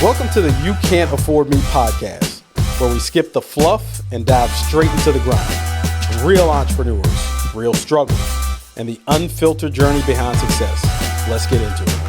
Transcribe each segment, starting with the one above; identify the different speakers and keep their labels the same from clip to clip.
Speaker 1: Welcome to the You Can't Afford Me podcast, where we skip the fluff and dive straight into the grind. Real entrepreneurs, real struggles, and the unfiltered journey behind success. Let's get into it.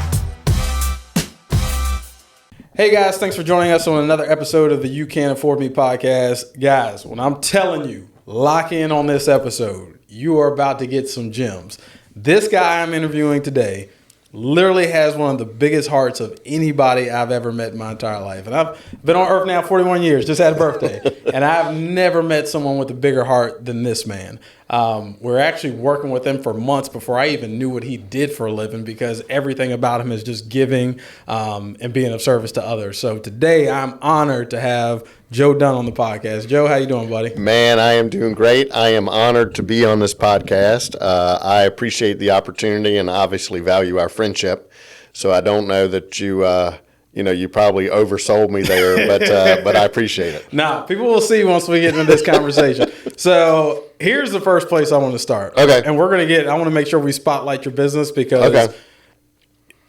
Speaker 1: Hey guys, thanks for joining us on another episode of the You Can't Afford Me podcast. Guys, when I'm telling you, lock in on this episode, you are about to get some gems. This guy I'm interviewing today literally has one of the biggest hearts of anybody I've ever met in my entire life. And I've been on earth now 41 years, just had a birthday. And I've never met someone with a bigger heart than this man. We're actually working with him for months before I even knew what he did for a living, because everything about him is just giving and being of service to others. So today I'm honored to have Joe Dunn on the podcast. Joe, how you doing, buddy?
Speaker 2: Man, I am doing great. I am honored to be on this podcast. I appreciate the opportunity and obviously value our friendship. So I don't know that you probably oversold me there, but I appreciate it.
Speaker 1: Nah, people will see once we get into this conversation. So here's the first place I want to start.
Speaker 2: Okay.
Speaker 1: And I want to make sure we spotlight your business, because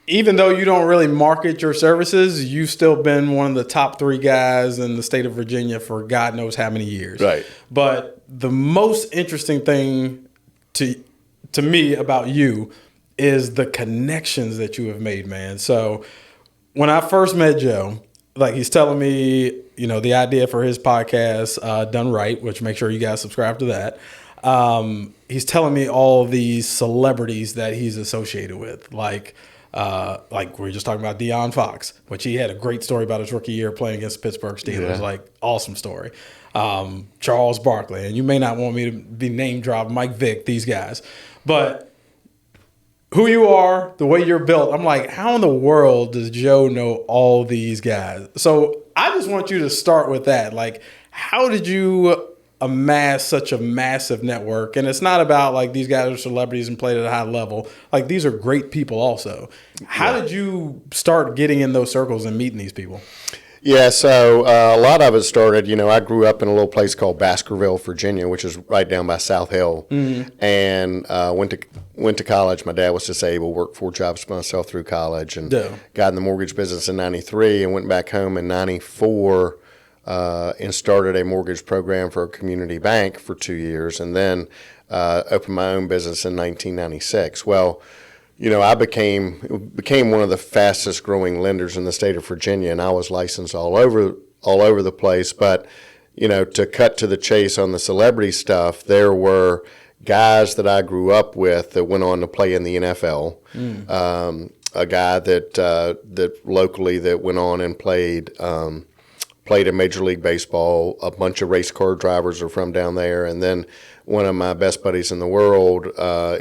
Speaker 1: even though you don't really market your services, you've still been one of the top 3 guys in the state of Virginia for God knows how many years.
Speaker 2: Right.
Speaker 1: But the most interesting thing to me about you is the connections that you have made, man. So when I first met Joe, like, he's telling me, the idea for his podcast, Done Right, which make sure you guys subscribe to that. He's telling me all these celebrities that he's associated with, like we were just talking about De'Aaron Fox, which he had a great story about his rookie year playing against the Pittsburgh Steelers.
Speaker 2: Yeah.
Speaker 1: Like, awesome story. Charles Barkley, and you may not want me to be name dropped, Mike Vick, these guys, but who you are, the way you're built, I'm like, how in the world does Joe know all these guys? So I just want you to start with that. Like, how did you amass such a massive network? And it's not about like these guys are celebrities and played at a high level. Like, these are great people also. How did you start getting in those circles and meeting these people?
Speaker 2: Yeah, so a lot of it started, I grew up in a little place called Baskerville, Virginia, which is right down by South Hill, and went to college. My dad was disabled, worked 4 jobs by myself through college, and got in the mortgage business in 93 and went back home in 94 and started a mortgage program for a community bank for 2 years, and then opened my own business in 1996. Well, I became one of the fastest growing lenders in the state of Virginia, and I was licensed all over the place. But, to cut to the chase on the celebrity stuff, there were guys that I grew up with that went on to play in the NFL. A guy that locally that went on and played in Major League Baseball. A bunch of race car drivers are from down there, and then one of my best buddies in the world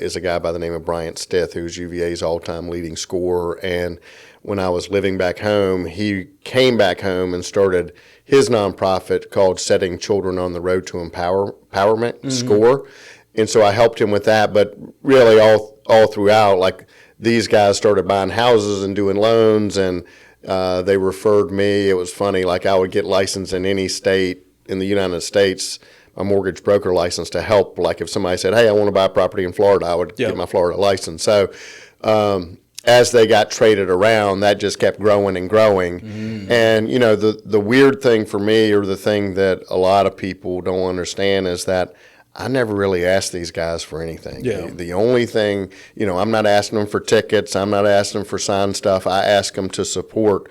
Speaker 2: is a guy by the name of Bryant Stith, who's UVA's all-time leading scorer. And when I was living back home, he came back home and started his nonprofit called Setting Children on the Road to Empowerment, SCORE. And so I helped him with that. But really all throughout, like, these guys started buying houses and doing loans, and they referred me. It was funny, like, I would get licensed in any state in the United States, a mortgage broker license, to help. Like, if somebody said, hey, I want to buy property in Florida, I would get my Florida license. So as they got traded around, that just kept growing and growing. And, the weird thing for me, or the thing that a lot of people don't understand, is that I never really asked these guys for anything. The only thing, I'm not asking them for tickets. I'm not asking them for signed stuff. I ask them to support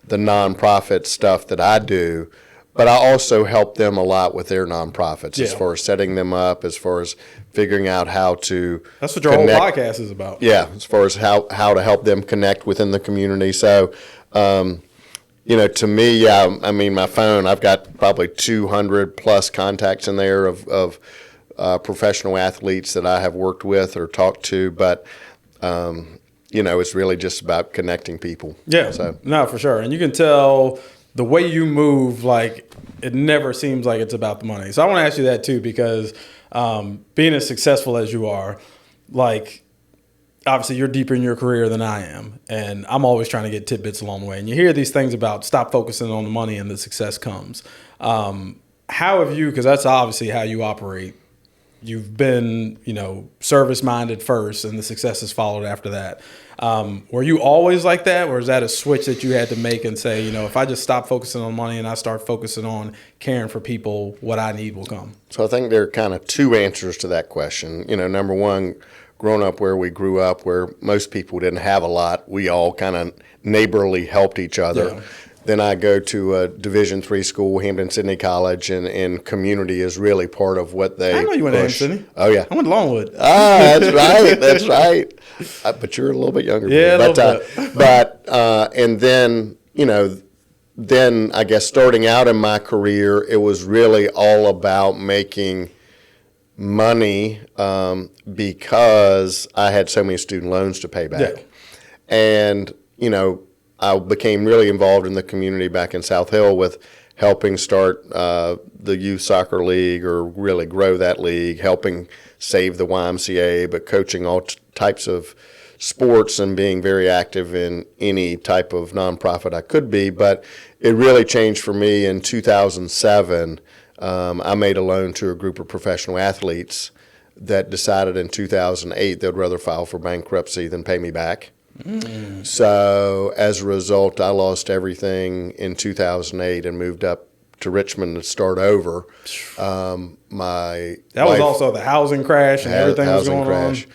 Speaker 2: the nonprofit stuff that I do. But I also help them a lot with their nonprofits, as far as setting them up, as far as figuring out how to
Speaker 1: That's what your whole podcast is about.
Speaker 2: Yeah, as far as how to help them connect within the community. So, to me, I mean, my phone, I've got probably 200 plus contacts in there of professional athletes that I have worked with or talked to. But, it's really just about connecting people.
Speaker 1: Yeah, so. No, for sure. And you can tell the way you move, like, it never seems like it's about the money. So I want to ask you that too, because being as successful as you are, like, obviously you're deeper in your career than I am, and I'm always trying to get tidbits along the way. And you hear these things about stop focusing on the money and the success comes. How have you, because that's obviously how you operate, you've been, service-minded first, and the success has followed after that. Were you always like that, or is that a switch that you had to make and say, if I just stop focusing on money and I start focusing on caring for people, what I need will come?
Speaker 2: So I think there are kind of two answers to that question. Number one, growing up where we grew up, where most people didn't have a lot, we all kind of neighborly helped each other.
Speaker 1: Yeah.
Speaker 2: Then I go to a Division III school, Hampden-Sydney College, and community is really part of what they
Speaker 1: I know you went to
Speaker 2: push.
Speaker 1: Hampden-Sydney.
Speaker 2: Oh, yeah.
Speaker 1: I went to Longwood.
Speaker 2: That's right. That's right. But you're a little bit younger.
Speaker 1: Yeah,
Speaker 2: than me.
Speaker 1: a little bit.
Speaker 2: And then, then I guess starting out in my career, it was really all about making money because I had so many student loans to pay back.
Speaker 1: Yeah.
Speaker 2: And, I became really involved in the community back in South Hill with helping start the youth soccer league, or really grow that league, helping save the YMCA, but coaching all types of sports and being very active in any type of nonprofit I could be. But it really changed for me in 2007. I made a loan to a group of professional athletes that decided in 2008 they'd rather file for bankruptcy than pay me back. So as a result, I lost everything in 2008 and moved up to Richmond to start over. My
Speaker 1: That was also the housing crash and everything was going
Speaker 2: crash.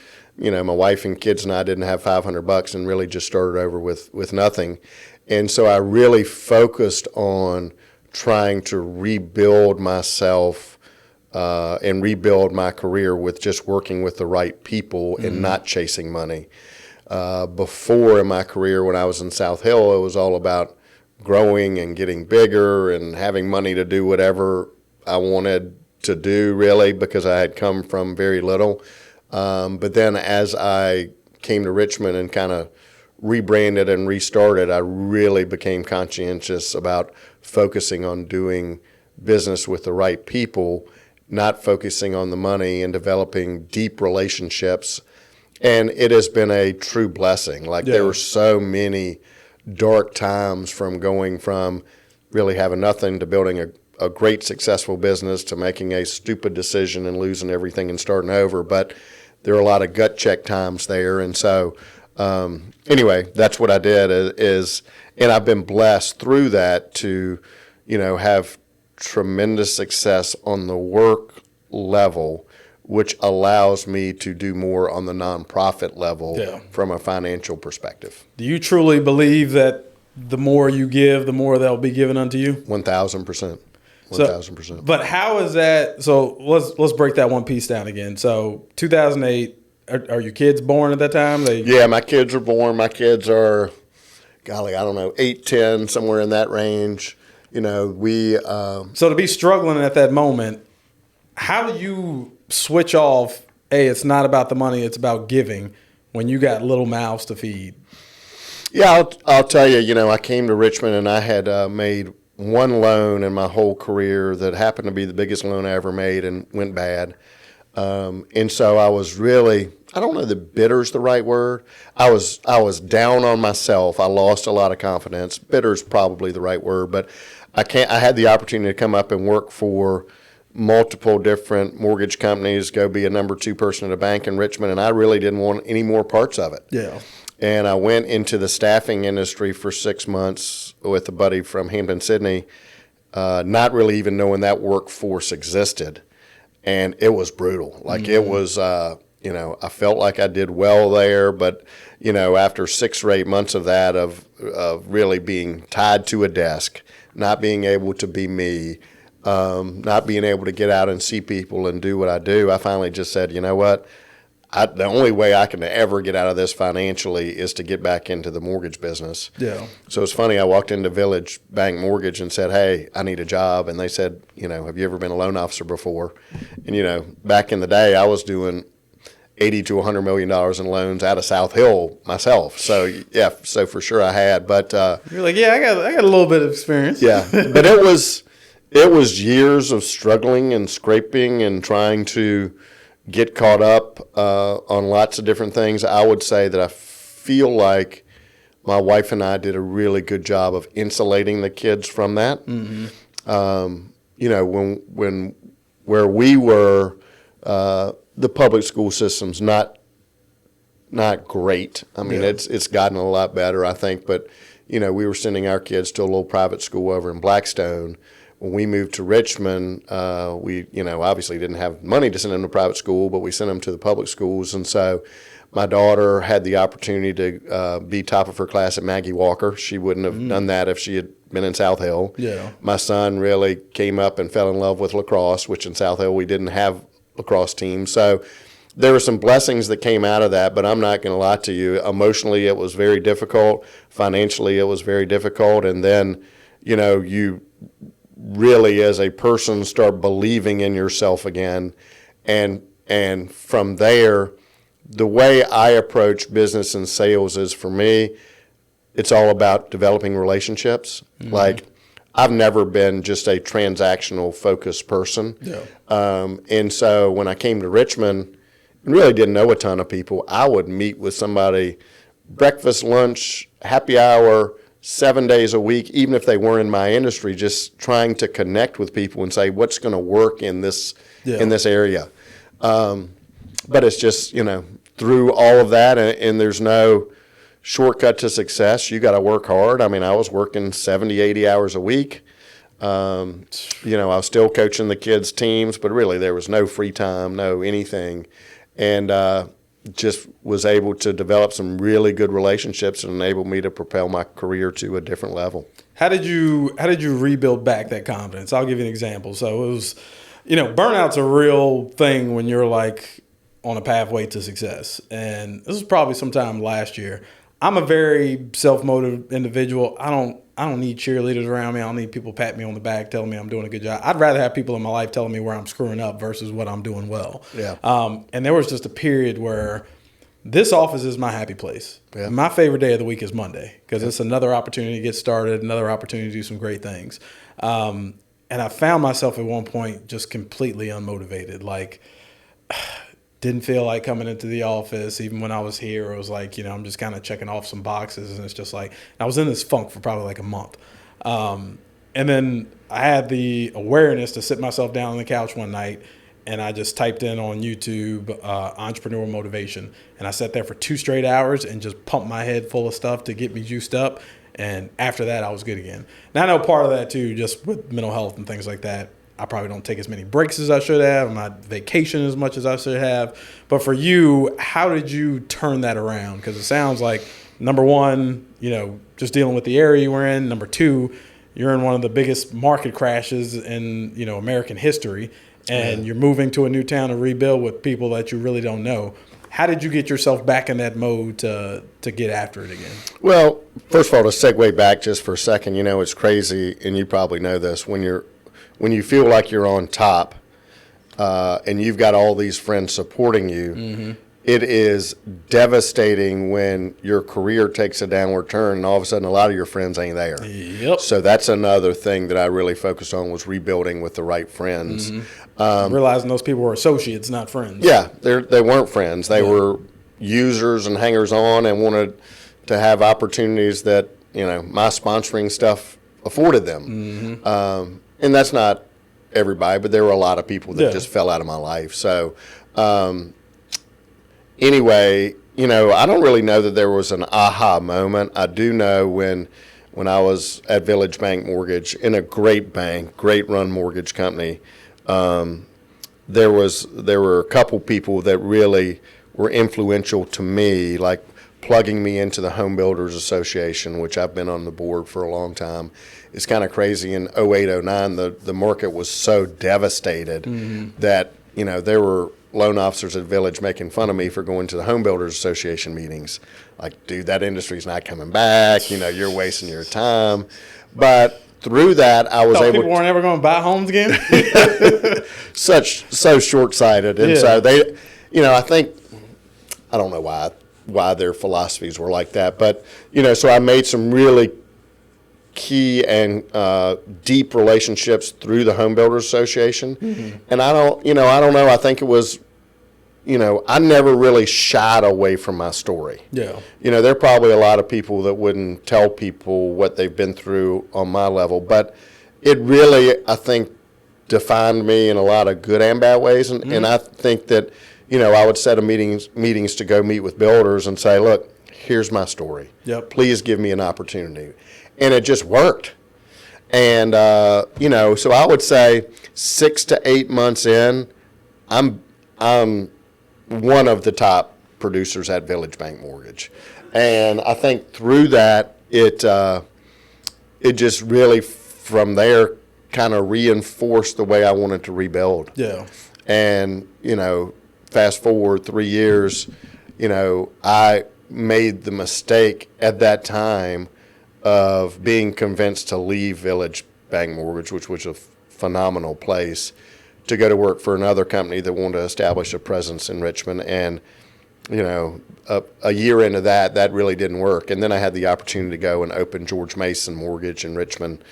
Speaker 1: on.
Speaker 2: My wife and kids and I didn't have $500 and really just started over with nothing. And so I really focused on trying to rebuild myself and rebuild my career with just working with the right people and not chasing money. Before in my career, when I was in South Hill, it was all about growing and getting bigger and having money to do whatever I wanted to do, really, because I had come from very little. But then as I came to Richmond and kind of rebranded and restarted, I really became conscientious about focusing on doing business with the right people, not focusing on the money, and developing deep relationships. And it has been a true blessing. There were so many dark times, from going from really having nothing to building a great successful business to making a stupid decision and losing everything and starting over. But there are a lot of gut check times there. And so anyway, that's what I did and I've been blessed through that to, have tremendous success on the work level, which allows me to do more on the nonprofit level from a financial perspective.
Speaker 1: Do you truly believe that the more you give, the more they'll be given unto you?
Speaker 2: 1,000%. 1,000%.
Speaker 1: But how is that? So let's break that one piece down again. So 2008, are your kids born at that time?
Speaker 2: Yeah, my kids are born. My kids are, golly, I don't know, 8, 10, somewhere in that range. So
Speaker 1: to be struggling at that moment, how do you switch off, hey, it's not about the money, it's about giving, when you got little mouths to feed?
Speaker 2: Yeah, I'll tell you, I came to Richmond and I had made one loan in my whole career that happened to be the biggest loan I ever made and went bad. And so I was really, I don't know that bitter's the right word. I was down on myself. I lost a lot of confidence. Bitter's probably the right word, but I had the opportunity to come up and work for multiple different mortgage companies, go be a number 2 person at a bank in Richmond, and I really didn't want any more parts of it.
Speaker 1: Yeah.
Speaker 2: And I went into the staffing industry for 6 months with a buddy from Hampden-Sydney, not really even knowing that workforce existed. And it was brutal. It was, I felt like I did well there, but, after 6 or 8 months of that, of really being tied to a desk, not being able to be me, not being able to get out and see people and do what I do, I finally just said, you know what? The only way I can ever get out of this financially is to get back into the mortgage business.
Speaker 1: Yeah.
Speaker 2: So it's funny, I walked into Village Bank Mortgage and said, hey, I need a job. And they said, have you ever been a loan officer before? And, back in the day, I was doing $80 to $100 million in loans out of South Hill myself. So, yeah, so for sure I had. But
Speaker 1: you're like, yeah, I got a little bit of experience.
Speaker 2: Yeah, but it was years of struggling and scraping and trying to get caught up on lots of different things. I would say that I feel like my wife and I did a really good job of insulating the kids from that. Mm-hmm. When where we were, the public school system's not great. I mean, it's gotten a lot better, I think. But, we were sending our kids to a little private school over in Blackstone. When we moved to Richmond, we, obviously didn't have money to send them to private school, but we sent them to the public schools. And so my daughter had the opportunity to be top of her class at Maggie Walker. She wouldn't have done that if she had been in South Hill.
Speaker 1: Yeah.
Speaker 2: My son really came up and fell in love with lacrosse, which in South Hill we didn't have lacrosse teams. So there were some blessings that came out of that, but I'm not going to lie to you. Emotionally, it was very difficult. Financially, it was very difficult. And then, you really, as a person, start believing in yourself again. And from there, the way I approach business and sales is, for me, it's all about developing relationships. Mm-hmm. Like, I've never been just a transactional focused person.
Speaker 1: Yeah.
Speaker 2: And so when I came to Richmond and really didn't know a ton of people, I would meet with somebody breakfast, lunch, happy hour, 7 days a week, even if they weren't in my industry, just trying to connect with people and say, what's going to work in this area. But it's just, through all of that, and there's no shortcut to success. You got to work hard. I mean, I was working 70, 80 hours a week. I was still coaching the kids' teams, but really there was no free time, no anything. And just was able to develop some really good relationships and enable me to propel my career to a different level.
Speaker 1: How did you rebuild back that confidence? I'll give you an example. So it was, burnout's a real thing when you're like on a pathway to success. And this was probably sometime last year. I'm a very self-motivated individual. I don't need cheerleaders around me. I don't need people patting me on the back telling me I'm doing a good job. I'd rather have people in my life telling me where I'm screwing up versus what I'm doing well.
Speaker 2: Yeah.
Speaker 1: And there was just a period where this office is my happy place. Yeah. My favorite day of the week is Monday because it's another opportunity to get started, another opportunity to do some great things. And I found myself at one point just completely unmotivated, like didn't feel like coming into the office. Even when I was here, it was like, I'm just kind of checking off some boxes. And it's just like, I was in this funk for probably like a month. And then I had the awareness to sit myself down on the couch one night and I just typed in on YouTube, entrepreneur motivation. And I sat there for 2 straight hours and just pumped my head full of stuff to get me juiced up. And after that, I was good again. Now, I know part of that too, just with mental health and things like that, I probably don't take as many breaks as I should have. I'm not vacation as much as I should have. But for you, how did you turn that around? Because it sounds like, number one, just dealing with the area you were in. Number two, you're in one of the biggest market crashes in, American history. And you're moving to a new town to rebuild with people that you really don't know. How did you get yourself back in that mode to get after it again?
Speaker 2: Well, first of all, to segue back just for a second, it's crazy, and you probably know this, when you feel like you're on top and you've got all these friends supporting you, mm-hmm. It is devastating when your career takes a downward turn and all of a sudden a lot of your friends ain't there.
Speaker 1: Yep.
Speaker 2: So that's another thing that I really focused on, was rebuilding with the right friends.
Speaker 1: Mm-hmm. Realizing those people were associates, not friends.
Speaker 2: Yeah, they weren't friends. They were users and hangers-on and wanted to have opportunities that, my sponsoring stuff afforded them. Mm-hmm. And that's not everybody, but there were a lot of people that just fell out of my life. So anyway, I don't really know that there was an aha moment. I do know when I was at Village Bank Mortgage, in a great bank, great run mortgage company, there were a couple people that really were influential to me, like plugging me into the Home Builders Association, which I've been on the board for a long time. It's kind of crazy. In 08, 09, the market was so devastated that, there were loan officers at Village making fun of me for going to the Home Builders Association meetings. Like, dude, that industry's not coming back. You're wasting your time. But through that, I was able.
Speaker 1: People weren't ever going to buy homes again.
Speaker 2: so short-sighted, and so they, I think, I don't know why their philosophies were like that, but so I made some really key and deep relationships through the Home Builders Association, and I don't know. I think it was, I never really shied away from my story.
Speaker 1: Yeah.
Speaker 2: There are probably a lot of people that wouldn't tell people what they've been through on my level, but it really, I think, defined me in a lot of good and bad ways. And I think that, I would set a meetings to go meet with builders and say, look, here's my story.
Speaker 1: Yep.
Speaker 2: Please give me an opportunity. And it just worked. And, so I would say 6 to 8 months in, I'm one of the top producers at Village Bank Mortgage. And I think through that, it just really from there kind of reinforced the way I wanted to rebuild.
Speaker 1: Yeah.
Speaker 2: And, fast forward 3 years, I made the mistake at that time of being convinced to leave Village Bank Mortgage, which was a phenomenal place, to go to work for another company that wanted to establish a presence in Richmond. And, a year into that really didn't work. And then I had the opportunity to go and open George Mason Mortgage in Richmond.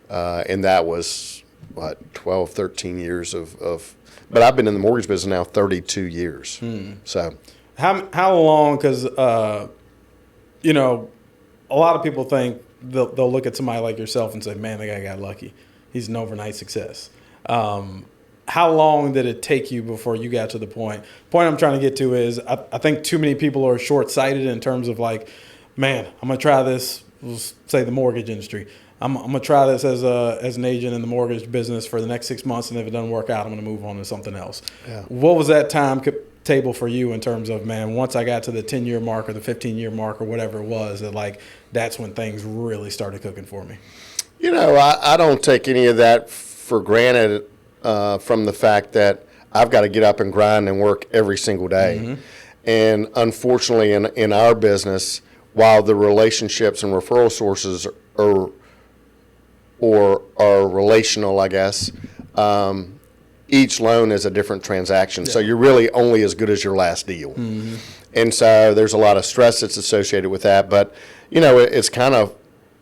Speaker 2: And that was, 12, 13 years of but I've been in the mortgage business now 32 years. So
Speaker 1: how long, because, a lot of people think they'll look at somebody like yourself and say, man, that guy got lucky. He's an overnight success. How long did it take you before you got to the point I'm trying to get to is I think too many people are short-sighted in terms of like, man, I'm going to try this, let's say the mortgage industry. I'm going to try this as an agent in the mortgage business for the next 6 months, and if it doesn't work out, I'm going to move on to something else.
Speaker 2: Yeah.
Speaker 1: What was that table for you in terms of, man, once I got to the 10-year mark or the 15-year mark or whatever it was, that's when things really started cooking for me?
Speaker 2: I don't take any of that for granted from the fact that I've got to get up and grind and work every single day. Mm-hmm. And unfortunately, in our business, while the relationships and referral sources are relational, I guess, each loan is a different transaction. Yeah. So you're really only as good as your last deal. Mm-hmm. And so there's a lot of stress that's associated with that. But, it's kind of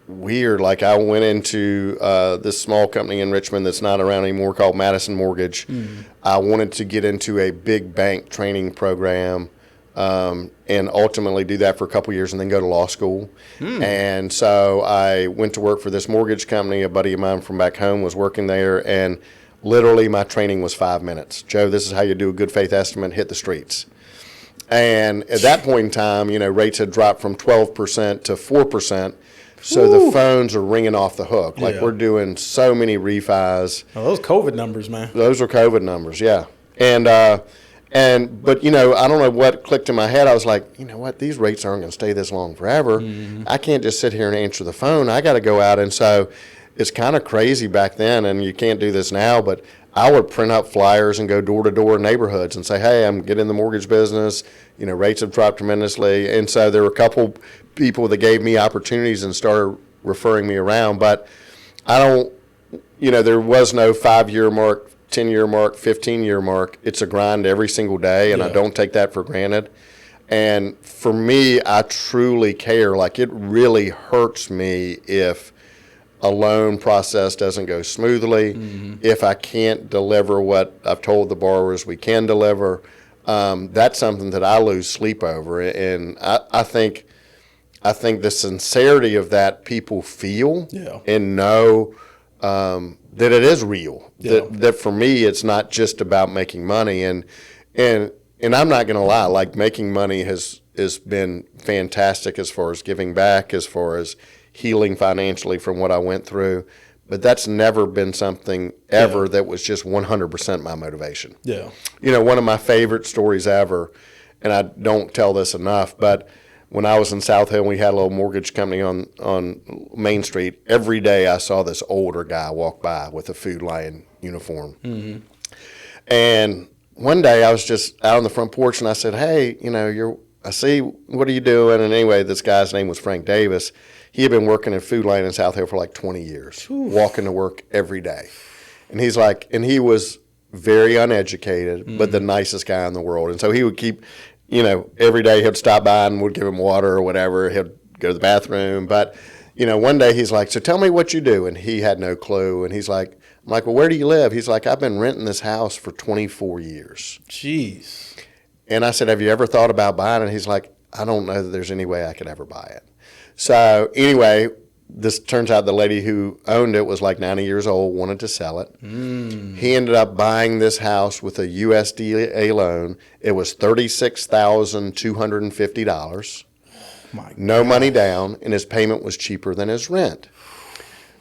Speaker 2: weird. Like I went into this small company in Richmond that's not around anymore called Madison Mortgage. Mm-hmm. I wanted to get into a big bank training program and ultimately do that for a couple years and then go to law school. And so I went to work for this mortgage company. A buddy of mine from back home was working there, and literally my training was 5 minutes. Joe, this is how you do a good faith estimate, hit the streets. And at that point in time, rates had dropped from 12% to 4%. So Ooh. The phones are ringing off the hook. Like we're doing so many refis.
Speaker 1: Oh, those COVID numbers, man.
Speaker 2: Those are COVID numbers, yeah. But I don't know what clicked in my head. I was like, what? These rates aren't going to stay this long forever. Mm-hmm. I can't just sit here and answer the phone. I got to go out. And so it's kind of crazy back then, and you can't do this now, but I would print up flyers and go door to door in neighborhoods and say, hey, I'm getting in the mortgage business. Rates have dropped tremendously. And so there were a couple people that gave me opportunities and started referring me around. But I don't, there was no 5-year mark, 10-year mark, 15-year mark. It's a grind every single day, and I don't take that for granted. And for me, I truly care. Like, it really hurts me if a loan process doesn't go smoothly, if I can't deliver what I've told the borrowers we can deliver. That's something that I lose sleep over. And I think the sincerity of that people feel and know that it is real. That for me, it's not just about making money. And I'm not going to lie, like, making money has been fantastic as far as giving back, as far as healing financially from what I went through. But that's never been something ever that was just 100% my motivation. Yeah. One of my favorite stories ever, and I don't tell this enough, but when I was in South Hill, we had a little mortgage company on Main Street. Every day I saw this older guy walk by with a Food Lion uniform. Mm-hmm. And one day I was just out on the front porch and I said, hey, I see, what are you doing? And anyway, this guy's name was Frank Davis. He had been working at Food Lion in South Hill for like 20 years, walking to work every day. And he's like, and he was very uneducated, but the nicest guy in the world. And so he would keep, every day he'd stop by and would give him water or whatever. He'd go to the bathroom. But, one day he's like, so tell me what you do. And he had no clue. And he's like, I'm like, well, where do you live? He's like, I've been renting this house for 24 years.
Speaker 1: Jeez.
Speaker 2: And I said, have you ever thought about buying it? He's like, I don't know that there's any way I could ever buy it. So anyway, this turns out the lady who owned it was like 90 years old, wanted to sell it. He ended up buying this house with a USDA loan. It was $36,250. No money down, and his payment was cheaper than his rent.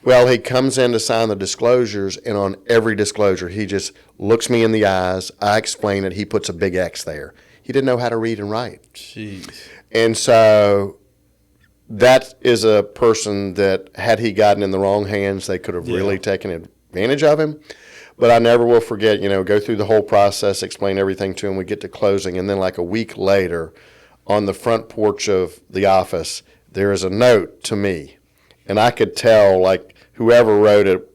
Speaker 2: Well, he comes in to sign the disclosures, and on every disclosure, he just looks me in the eyes. I explain it. He puts a big X there. He didn't know how to read and write.
Speaker 1: Jeez.
Speaker 2: And so that is a person that, had he gotten in the wrong hands, they could have really taken advantage of him. But I never will forget, go through the whole process, explain everything to him. We get to closing, and then like a week later, on the front porch of the office, there is a note to me. And I could tell, like, whoever wrote it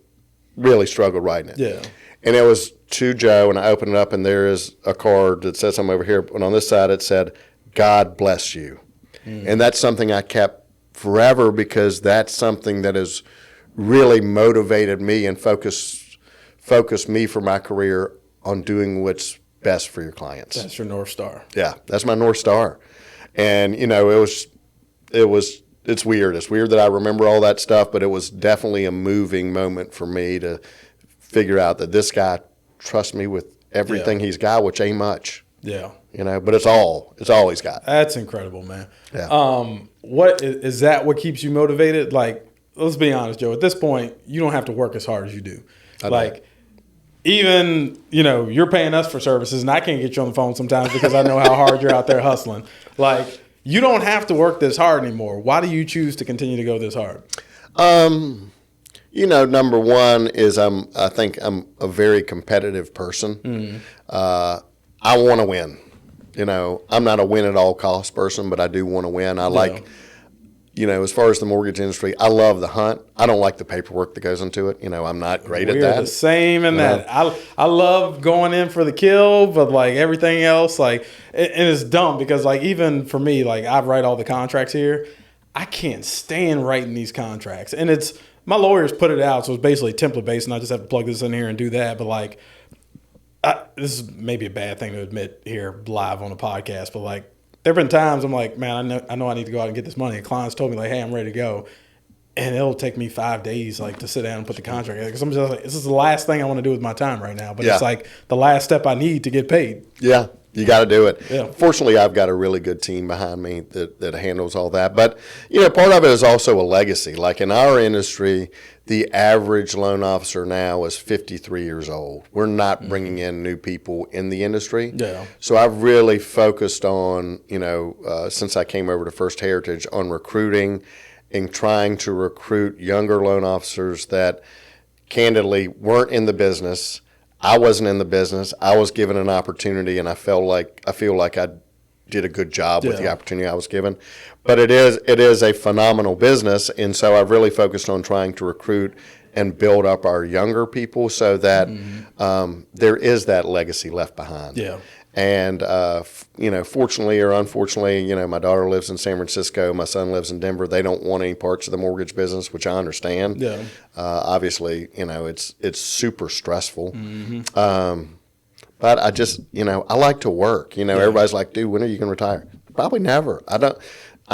Speaker 2: really struggled writing it.
Speaker 1: Yeah.
Speaker 2: And it was to Joe, and I opened it up, and there is a card that says something over here. And on this side, it said, "God bless you." And that's something I kept forever, because that's something that has really motivated me and focused me for my career on doing what's best for your clients.
Speaker 1: That's your North Star.
Speaker 2: Yeah, that's my North Star. And, it's weird. It's weird that I remember all that stuff, but it was definitely a moving moment for me to figure out that this guy trusts me with everything he's got, which ain't much.
Speaker 1: Yeah.
Speaker 2: But it's all he's got.
Speaker 1: That's incredible, man.
Speaker 2: Yeah.
Speaker 1: What is that? What keeps you motivated? Like, let's be honest, Joe. At this point, you don't have to work as hard as you do. Even, you're paying us for services, and I can't get you on the phone sometimes because I know how hard you're out there hustling. Like, you don't have to work this hard anymore. Why do you choose to continue to go this hard?
Speaker 2: Number one is I think I'm a very competitive person. I want to win. I'm not a win at all cost person, but I do want to win. I like, as far as the mortgage industry, I love the hunt. I don't like the paperwork that goes into it. I'm not great at that.
Speaker 1: We're the same in that. I love going in for the kill, but like everything else, and it's dumb because like even for me, like I write all the contracts here. I can't stand writing these contracts, and it's my lawyers put it out, so it's basically template based, and I just have to plug this in here and do that. But like, this is maybe a bad thing to admit here live on a podcast, but like, there have been times I'm like, man, I know I need to go out and get this money. And clients told me like, hey, I'm ready to go. And it'll take me 5 days like to sit down and put the contract in. Because I'm just like, this is the last thing I want to do with my time right now. But it's like the last step I need to get paid. Yeah,
Speaker 2: you got to do it.
Speaker 1: Yeah.
Speaker 2: Fortunately, I've got a really good team behind me that handles all that. But, part of it is also a legacy. Like in our industry, the average loan officer now is 53 years old. We're not bringing in new people in the industry.
Speaker 1: Yeah.
Speaker 2: So I've really focused on, since I came over to First Heritage, on recruiting and trying to recruit younger loan officers that candidly weren't in the business. I wasn't in the business. I was given an opportunity, and I feel like I did a good job with the opportunity I was given. But it is a phenomenal business, and so I've really focused on trying to recruit and build up our younger people so that there is that legacy left behind.
Speaker 1: Yeah.
Speaker 2: And, fortunately or unfortunately, my daughter lives in San Francisco. My son lives in Denver. They don't want any parts of the mortgage business, which I understand.
Speaker 1: Yeah.
Speaker 2: Obviously, it's super stressful. But I just, I like to work. Everybody's like, dude, when are you going to retire? Probably never. I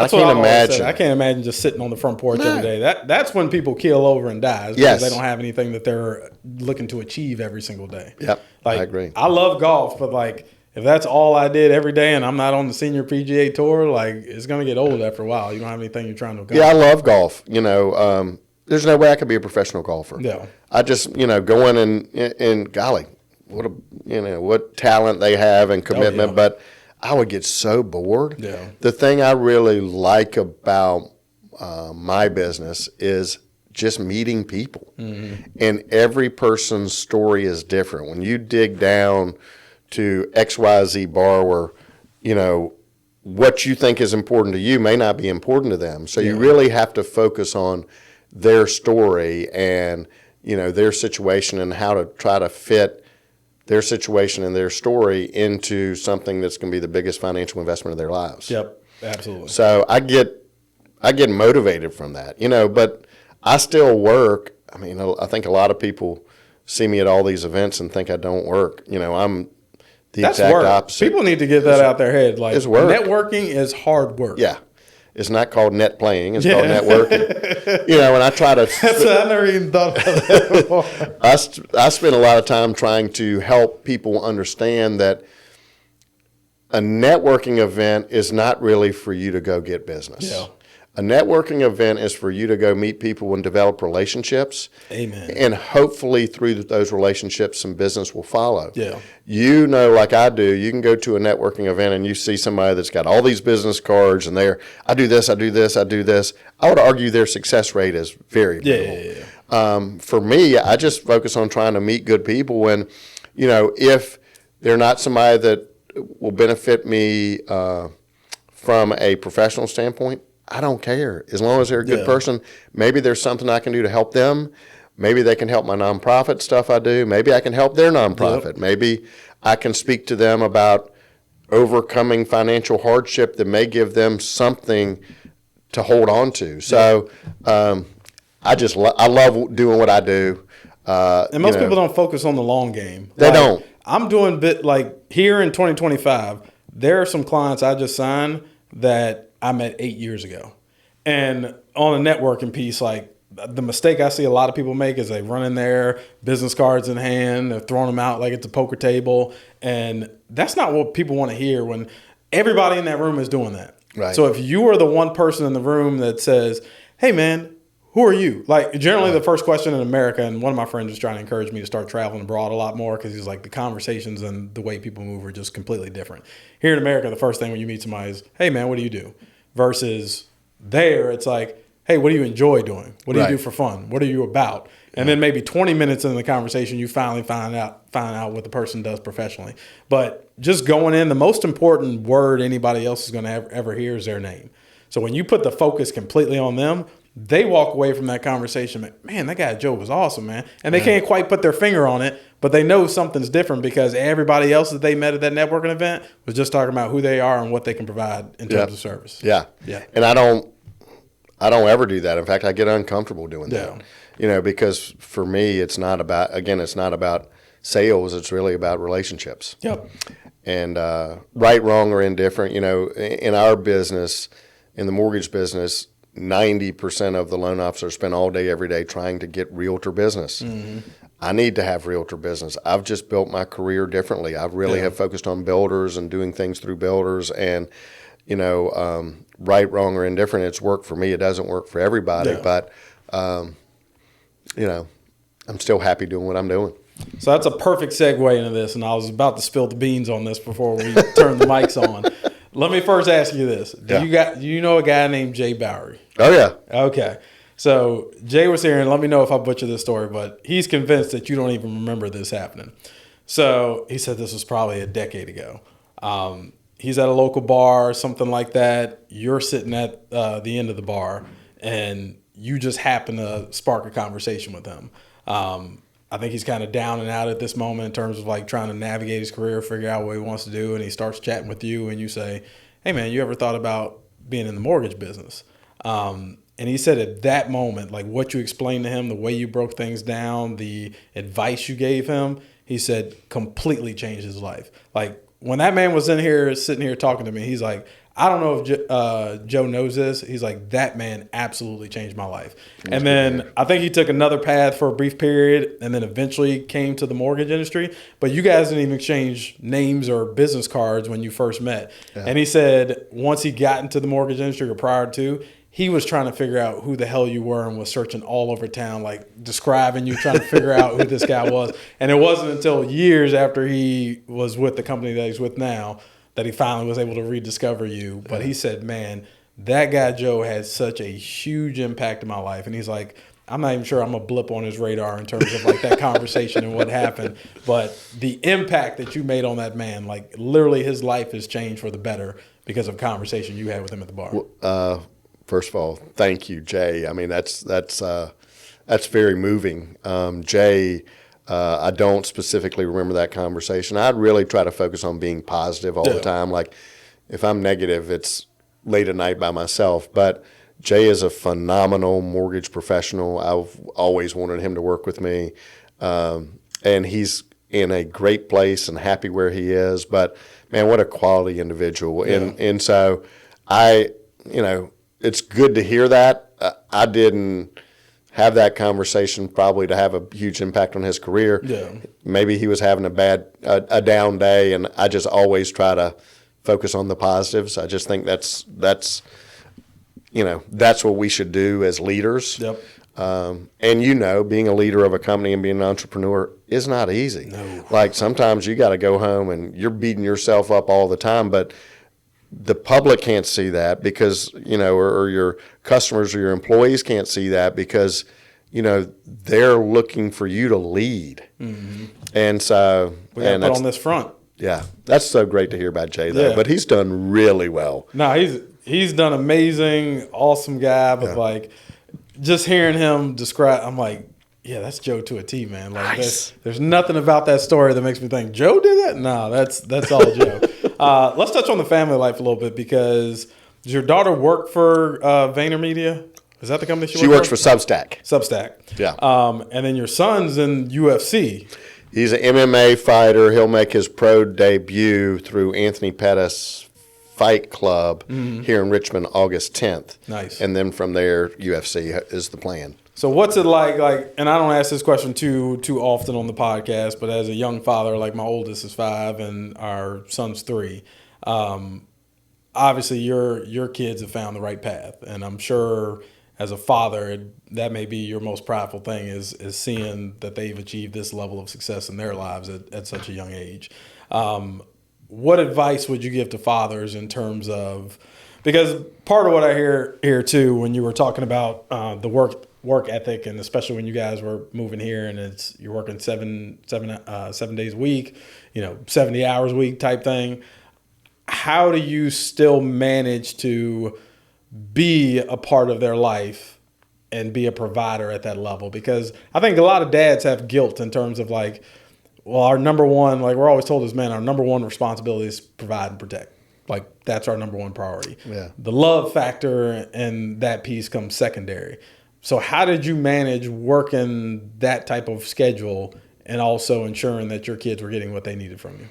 Speaker 2: can't imagine.
Speaker 1: I can't imagine just sitting on the front porch every day. That's when people keel over and die. Because they don't have anything that they're looking to achieve every single day.
Speaker 2: Yep, I agree.
Speaker 1: I love golf, but like, if that's all I did every day and I'm not on the senior PGA tour, like it's going to get old after a while. You don't have anything you're trying to accomplish.
Speaker 2: Yeah, I love golf. There's no way I could be a professional golfer.
Speaker 1: Yeah.
Speaker 2: I just, go in and golly, what talent they have and commitment. But I would get so bored.
Speaker 1: Yeah.
Speaker 2: The thing I really like about my business is just meeting people. And every person's story is different. When you dig down to XYZ borrower, what you think is important to you may not be important to them. So you really have to focus on their story and, their situation and how to try to fit their situation and their story into something that's going to be the biggest financial investment of their lives.
Speaker 1: Yep, absolutely.
Speaker 2: So I get motivated from that, but I still work. I mean, I think a lot of people see me at all these events and think I don't work. I'm the exact opposite.
Speaker 1: People need to get that out their head. Like,
Speaker 2: it's work.
Speaker 1: Networking is hard work.
Speaker 2: Yeah. It's not called net playing. It's called networking. And I try to.
Speaker 1: I never even thought about that before.
Speaker 2: I spend a lot of time trying to help people understand that a networking event is not really for you to go get business.
Speaker 1: Yeah.
Speaker 2: A networking event is for you to go meet people and develop relationships.
Speaker 1: Amen.
Speaker 2: And hopefully through those relationships, some business will follow.
Speaker 1: Yeah.
Speaker 2: Like I do, you can go to a networking event and you see somebody that's got all these business cards and I do this, I do this, I do this. I would argue their success rate is very minimal. For me, I just focus on trying to meet good people. And, if they're not somebody that will benefit me from a professional standpoint, I don't care. As long as they're a good person, maybe there's something I can do to help them. Maybe they can help my nonprofit stuff I do. Maybe I can help their nonprofit. Yep. Maybe I can speak to them about overcoming financial hardship that may give them something to hold on to. So I love doing what I do.
Speaker 1: And most people don't focus on the long game.
Speaker 2: They don't.
Speaker 1: I'm doing here in 2025, there are some clients I just signed that I met 8 years ago. And on a networking piece, the mistake I see a lot of people make is they run in there, business cards in hand, they're throwing them out like it's a poker table. And that's not what people want to hear when everybody in that room is doing that.
Speaker 2: Right.
Speaker 1: So if you are the one person in the room that says, hey, man, who are you? Generally the first question in America, and one of my friends was trying to encourage me to start traveling abroad a lot more because he's like, the conversations and the way people move are just completely different. Here in America, the first thing when you meet somebody is, hey, man, what do you do? Versus there, it's like, hey, what do you enjoy doing? What do you do for fun? What are you about? And then maybe 20 minutes into the conversation, you finally find out what the person does professionally. But just going in, the most important word anybody else is going to ever hear is their name. So when you put the focus completely on them, they walk away from that conversation, man, that guy Joe was awesome, man. And they can't quite put their finger on it, but they know something's different because everybody else that they met at that networking event was just talking about who they are and what they can provide in terms of service.
Speaker 2: Yeah. And I don't ever do that. In fact, I get uncomfortable doing that. Because for me, it's not about sales. It's really about relationships.
Speaker 1: Yep.
Speaker 2: And right, wrong, or indifferent, in our business, in the mortgage business, 90% of the loan officers spend all day, every day trying to get realtor business. Mm-hmm. I need to have realtor business. I've just built my career differently. I really have focused on builders and doing things through builders. And, right, wrong, or indifferent, it's worked for me. It doesn't work for everybody. Yeah. But, I'm still happy doing what I'm doing.
Speaker 1: So that's a perfect segue into this. And I was about to spill the beans on this before we turn the mics on. Let me first ask you this. Do you know a guy named Jay Bowery?
Speaker 2: Oh, yeah.
Speaker 1: Okay. So Jay was here, and let me know if I butcher this story, but he's convinced that you don't even remember this happening. So he said this was probably a decade ago. He's at a local bar, something like that. You're sitting at the end of the bar, and you just happen to spark a conversation with him. I think he's kind of down and out at this moment in terms of trying to navigate his career, figure out what he wants to do, and he starts chatting with you, and you say, hey, man, you ever thought about being in the mortgage business? And he said at that moment, what you explained to him, the way you broke things down, the advice you gave him, he said completely changed his life. When that man was sitting here talking to me, he's like, I don't know if Joe knows this. He's like, that man absolutely changed my life. And then I think he took another path for a brief period and then eventually came to the mortgage industry. But you guys didn't even exchange names or business cards when you first met. Yeah. And he said once he got into the mortgage industry or prior to, he was trying to figure out who the hell you were and was searching all over town, describing you, trying to figure out who this guy was. And it wasn't until years after he was with the company that he's with now that he finally was able to rediscover you. But he said, man, that guy Joe had such a huge impact in my life. And he's like, I'm not even sure I'm a blip on his radar in terms of that conversation and what happened. But the impact that you made on that man, literally his life has changed for the better because of a conversation you had with him at the bar.
Speaker 2: Well, first of all, thank you, Jay. I mean, that's very moving. Jay, I don't specifically remember that conversation. I really try to focus on being positive all the time. If I'm negative, it's late at night by myself. But Jay is a phenomenal mortgage professional. I've always wanted him to work with me. And he's in a great place and happy where he is. But, man, what a quality individual. Yeah. And so it's good to hear that. I didn't have that conversation probably to have a huge impact on his career.
Speaker 1: Yeah.
Speaker 2: Maybe he was having a down day, and I just always try to focus on the positives. I just think that's what we should do as leaders.
Speaker 1: Yep.
Speaker 2: And being a leader of a company and being an entrepreneur is not easy.
Speaker 1: No.
Speaker 2: Like sometimes you got to go home and you're beating yourself up all the time, but the public can't see that because, or your customers or your employees can't see that because, they're looking for you to lead. Mm-hmm. And so
Speaker 1: we got to put on this front.
Speaker 2: Yeah. That's so great to hear about Jay though, but he's done really well.
Speaker 1: No, he's done amazing, awesome guy, but just hearing him describe, I'm like, yeah, that's Joe to a T, man. Like,
Speaker 2: nice.
Speaker 1: There's nothing about that story that makes me think Joe did that. No, that's all Joe. Let's touch on the family life a little bit because does your daughter work for VaynerMedia? Is that the company she
Speaker 2: works for? Substack.
Speaker 1: Yeah. And then your son's in UFC.
Speaker 2: He's an MMA fighter. He'll make his pro debut through Anthony Pettis Fight Club here in Richmond August 10th.
Speaker 1: Nice.
Speaker 2: And then from there, UFC is the plan.
Speaker 1: So what's it like, and I don't ask this question too often on the podcast, but as a young father, like my oldest is 5 and our son's 3, obviously your kids have found the right path. And I'm sure as a father, that may be your most prideful thing is seeing that they've achieved this level of success in their lives at such a young age. What advice would you give to fathers in terms of, because part of what I hear here too, when you were talking about the work ethic, and especially when you guys were moving here and you're working 7 days a week, 70 hours a week type thing. How do you still manage to be a part of their life and be a provider at that level? Because I think a lot of dads have guilt in terms of our number one, we're always told as men, our number one responsibility is provide and protect. That's our number one priority.
Speaker 2: Yeah.
Speaker 1: The love factor and that piece comes secondary. So how did you manage working that type of schedule and also ensuring that your kids were getting what they needed from you?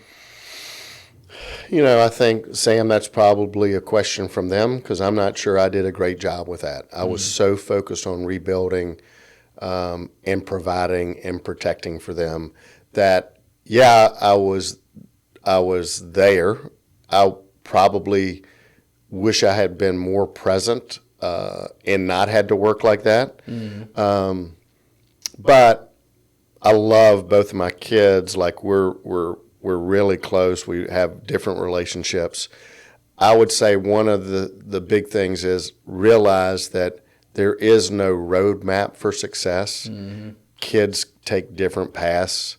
Speaker 2: I think, Sam, that's probably a question from them because I'm not sure I did a great job with that. I was so focused on rebuilding and providing and protecting for them that, I was there. I probably wish I had been more present and not had to work like that. Mm-hmm. But I love both of my kids. We're really close. We have different relationships. I would say one of the big things is realize that there is no roadmap for success. Mm-hmm. Kids take different paths.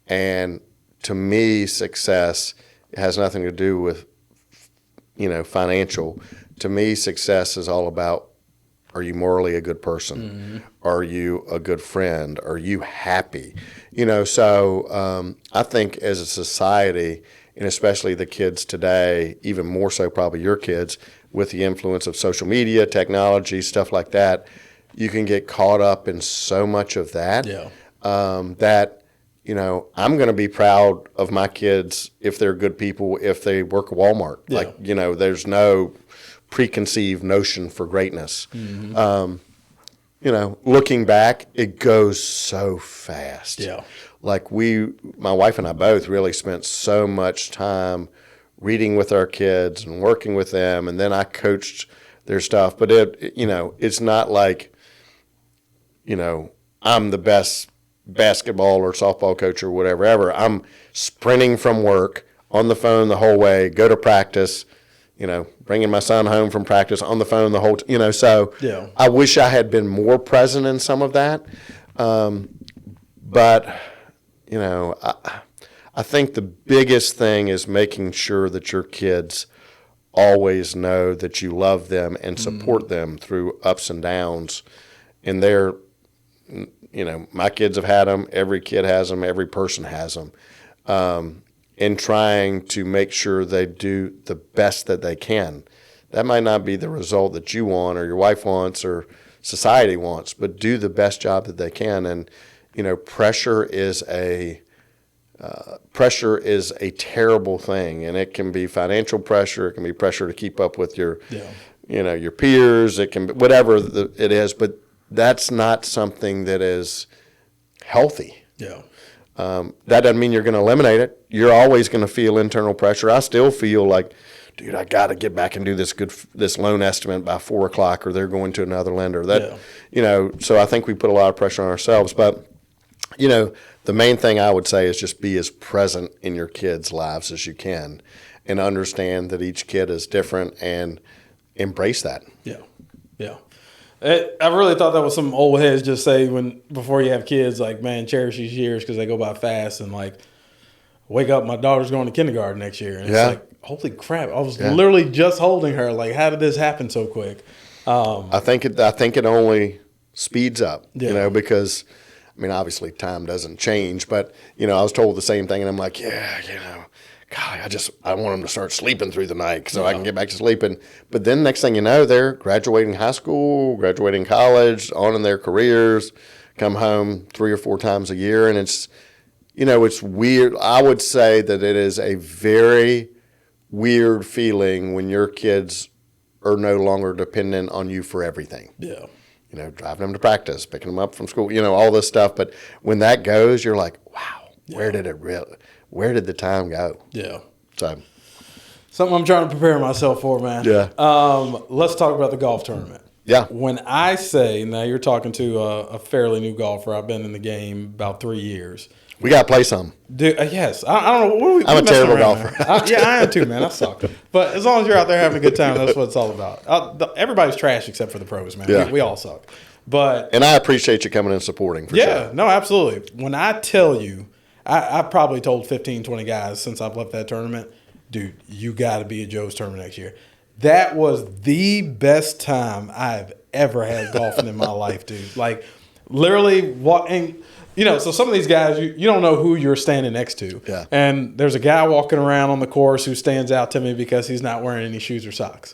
Speaker 2: And to me, success has nothing to do with, financial. To me, success is all about, are you morally a good person? Mm-hmm. Are you a good friend? Are you happy? So I think as a society, and especially the kids today, even more so probably your kids, with the influence of social media, technology, stuff like that, you can get caught up in so much of that that, I'm going to be proud of my kids if they're good people, if they work at Walmart. Yeah. There's no preconceived notion for greatness. Mm-hmm. Looking back, it goes so fast. Yeah. My wife and I both really spent so much time reading with our kids and working with them, and then I coached their stuff. But it's not like, I'm the best basketball or softball coach or whatever ever. I'm sprinting from work on the phone the whole way, go to practice, bringing my son home from practice on the phone the whole so yeah. I wish I had been more present in some of that. But, I think the biggest thing is making sure that your kids always know that you love them and support them through ups and downs. And they're, my kids have had them, every kid has them, every person has them. And trying to make sure they do the best that they can. That might not be the result that you want or your wife wants or society wants, but do the best job that they can. And, pressure is a terrible thing, and it can be financial pressure. It can be pressure to keep up with your your peers. It can be whatever it is, but that's not something that is healthy.
Speaker 1: Yeah.
Speaker 2: That doesn't mean you're going to eliminate it. You're always going to feel internal pressure. I still feel like, dude, I got to get back and do this loan estimate by 4:00, or they're going to another lender. So I think we put a lot of pressure on ourselves. But, the main thing I would say is just be as present in your kids' lives as you can, and understand that each kid is different, and embrace that.
Speaker 1: Yeah. Yeah. I really thought that was some old heads just say before you have kids, like, man, cherish these years because they go by fast, and like, wake up, my daughter's going to kindergarten next year. And it's like, holy crap, I was literally just holding her. Like, how did this happen so quick?
Speaker 2: I think it only speeds up, because, I mean, obviously time doesn't change, but, I was told the same thing, and I'm like, God, I want them to start sleeping through the night so I can get back to sleeping. But then next thing you know, they're graduating high school, graduating college, on in their careers, come home 3 or 4 times a year. And it's, it's weird. I would say that it is a very weird feeling when your kids are no longer dependent on you for everything.
Speaker 1: Yeah.
Speaker 2: Driving them to practice, picking them up from school, all this stuff. But when that goes, you're like, wow, where did the time go?
Speaker 1: Yeah.
Speaker 2: So,
Speaker 1: something I'm trying to prepare myself for, man.
Speaker 2: Yeah.
Speaker 1: Let's talk about the golf tournament.
Speaker 2: Yeah.
Speaker 1: When I say, now you're talking to a fairly new golfer. I've been in the game about 3 years.
Speaker 2: We got to play some.
Speaker 1: Dude, yes. I don't know.
Speaker 2: I'm a terrible golfer.
Speaker 1: I am too, man. I suck. But as long as you're out there having a good time, that's what it's all about. Everybody's trash except for the pros, man.
Speaker 2: Yeah.
Speaker 1: We all suck. And
Speaker 2: I appreciate you coming and supporting, for sure.
Speaker 1: No, absolutely. When I tell you, I probably told 15, 20 guys since I've left that tournament, dude, you got to be at Joe's tournament next year. That was the best time I've ever had golfing in my life, dude. Like, literally, so some of these guys, you don't know who you're standing next to.
Speaker 2: Yeah.
Speaker 1: And there's a guy walking around on the course who stands out to me because he's not wearing any shoes or socks.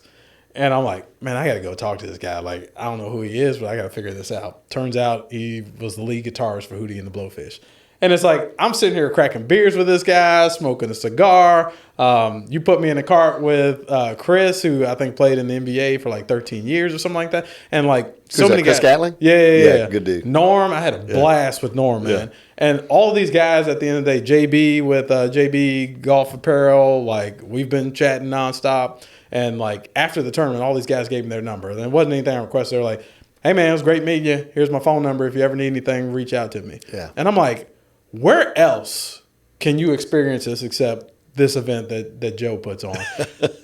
Speaker 1: And I'm like, man, I got to go talk to this guy. Like, I don't know who he is, but I got to figure this out. Turns out he was the lead guitarist for Hootie and the Blowfish. And it's like, I'm sitting here cracking beers with this guy, smoking a cigar. You put me in a cart with Chris, who I think played in the NBA for like 13 years or something like that. And like, so many guys.
Speaker 2: Chris Gatling?
Speaker 1: Yeah.
Speaker 2: Good dude.
Speaker 1: Norm, I had a blast with Norm, man. And all of these guys at the end of the day, JB with JB Golf Apparel, like, we've been chatting nonstop. And like, after the tournament, all these guys gave me their number. And it wasn't anything I requested. They were like, hey, man, it was great meeting you. Here's my phone number. If you ever need anything, reach out to me.
Speaker 2: Yeah.
Speaker 1: And I'm like, where else can you experience this except this event that Joe puts on?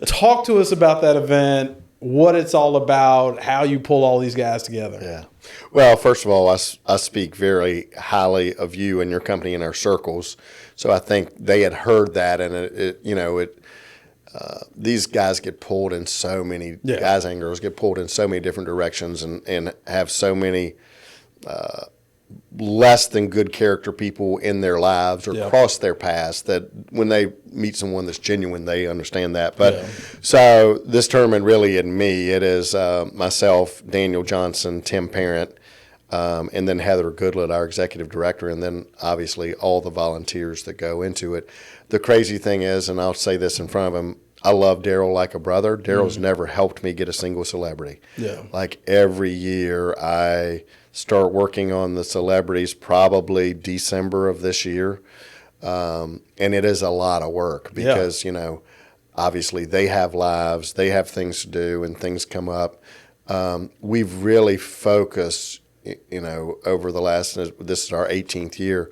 Speaker 1: Talk to us about that event, what it's all about, how you pull all these guys together.
Speaker 2: Yeah. Well, first of all, I speak very highly of you and your company in our circles. So I think they had heard that, and these guys get pulled in so many, guys and girls get pulled in so many different directions, and have so many less than good character people in their lives or cross their paths, that when they meet someone that's genuine, they understand that. But so this tournament really isn't me. It is myself, Daniel Johnson, Tim Parent, and then Heather Goodlett, our executive director, and then obviously all the volunteers that go into it. The crazy thing is, and I'll say this in front of him, I love Daryl like a brother. Daryl's never helped me get a single celebrity.
Speaker 1: Yeah.
Speaker 2: Like, every year I start working on the celebrities probably December of this year. And it is a lot of work because, obviously they have lives, they have things to do, and things come up. We've really focused, over the last, this is our 18th year,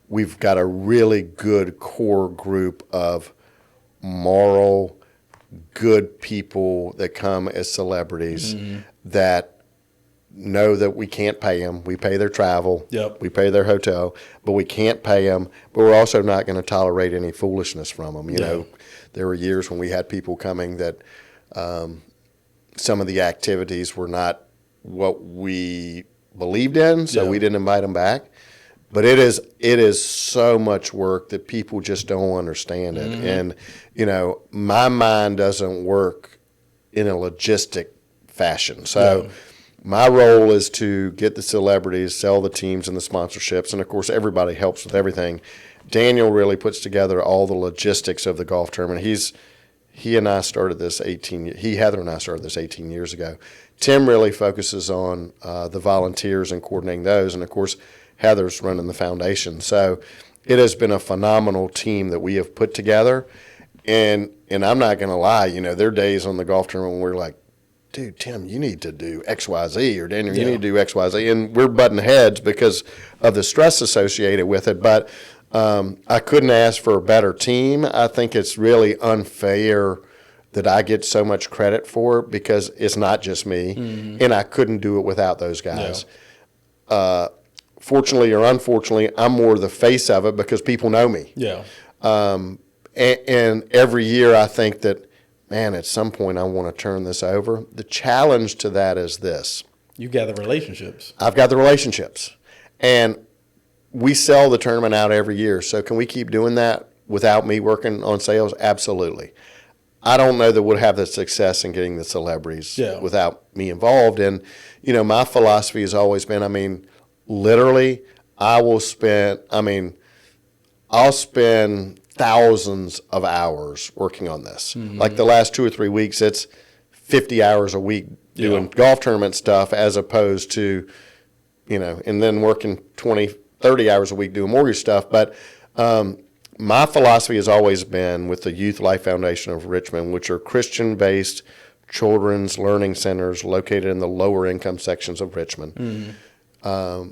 Speaker 2: we've got a really good core group of moral, good people that come as celebrities that know that we can't pay them. We pay their travel.
Speaker 1: Yep.
Speaker 2: We pay their hotel, but we can't pay them. But we're also not going to tolerate any foolishness from them. You know, there were years when we had people coming that some of the activities were not what we believed in, so we didn't invite them back. But it is so much work that people just don't understand it. And, my mind doesn't work in a logistic fashion. So my role is to get the celebrities, sell the teams and the sponsorships, and, of course, everybody helps with everything. Daniel really puts together all the logistics of the golf tournament. Heather and I started this 18 years ago. Tim really focuses on the volunteers and coordinating those. And, of course, Heather's running the foundation. So it has been a phenomenal team that we have put together. And I'm not going to lie, there are days on the golf tournament when we're like, dude, Tim, you need to do X, Y, Z, or Daniel, you need to do X, Y, Z. And we're butting heads because of the stress associated with it. But I couldn't ask for a better team. I think it's really unfair that I get so much credit for it because it's not just me, and I couldn't do it without those guys. Yeah. Fortunately or unfortunately, I'm more the face of it because people know me.
Speaker 1: Yeah.
Speaker 2: And every year I think that, man, at some point I want to turn this over. The challenge to that is this.
Speaker 1: You got the relationships.
Speaker 2: I've got the relationships. And we sell the tournament out every year. So can we keep doing that without me working on sales? Absolutely. I don't know that we'll have the success in getting the celebrities without me involved. And, my philosophy has always been, literally, I'll spend thousands of hours working on this. Mm-hmm. Like the last 2 or 3 weeks, it's 50 hours a week doing golf tournament stuff as opposed to, and then working 20, 30 hours a week doing mortgage stuff. But my philosophy has always been with the Youth Life Foundation of Richmond, which are Christian-based children's learning centers located in the lower income sections of Richmond. Mm-hmm.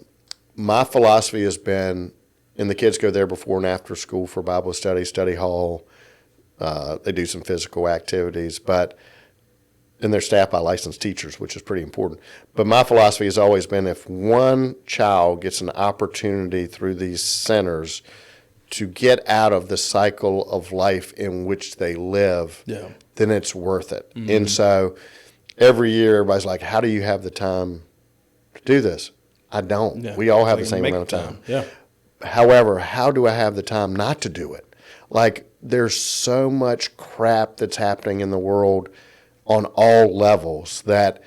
Speaker 2: My philosophy has been, and the kids go there before and after school for Bible study, study hall. They do some physical activities, and they're staffed by licensed teachers, which is pretty important. But my philosophy has always been if one child gets an opportunity through these centers to get out of the cycle of life in which they live, then it's worth it. Mm-hmm. And so every year everybody's like, how do you have the time to do this? I don't. Yeah. We all have the same amount of time.
Speaker 1: Yeah.
Speaker 2: However, how do I have the time not to do it? Like, there's so much crap that's happening in the world on all levels that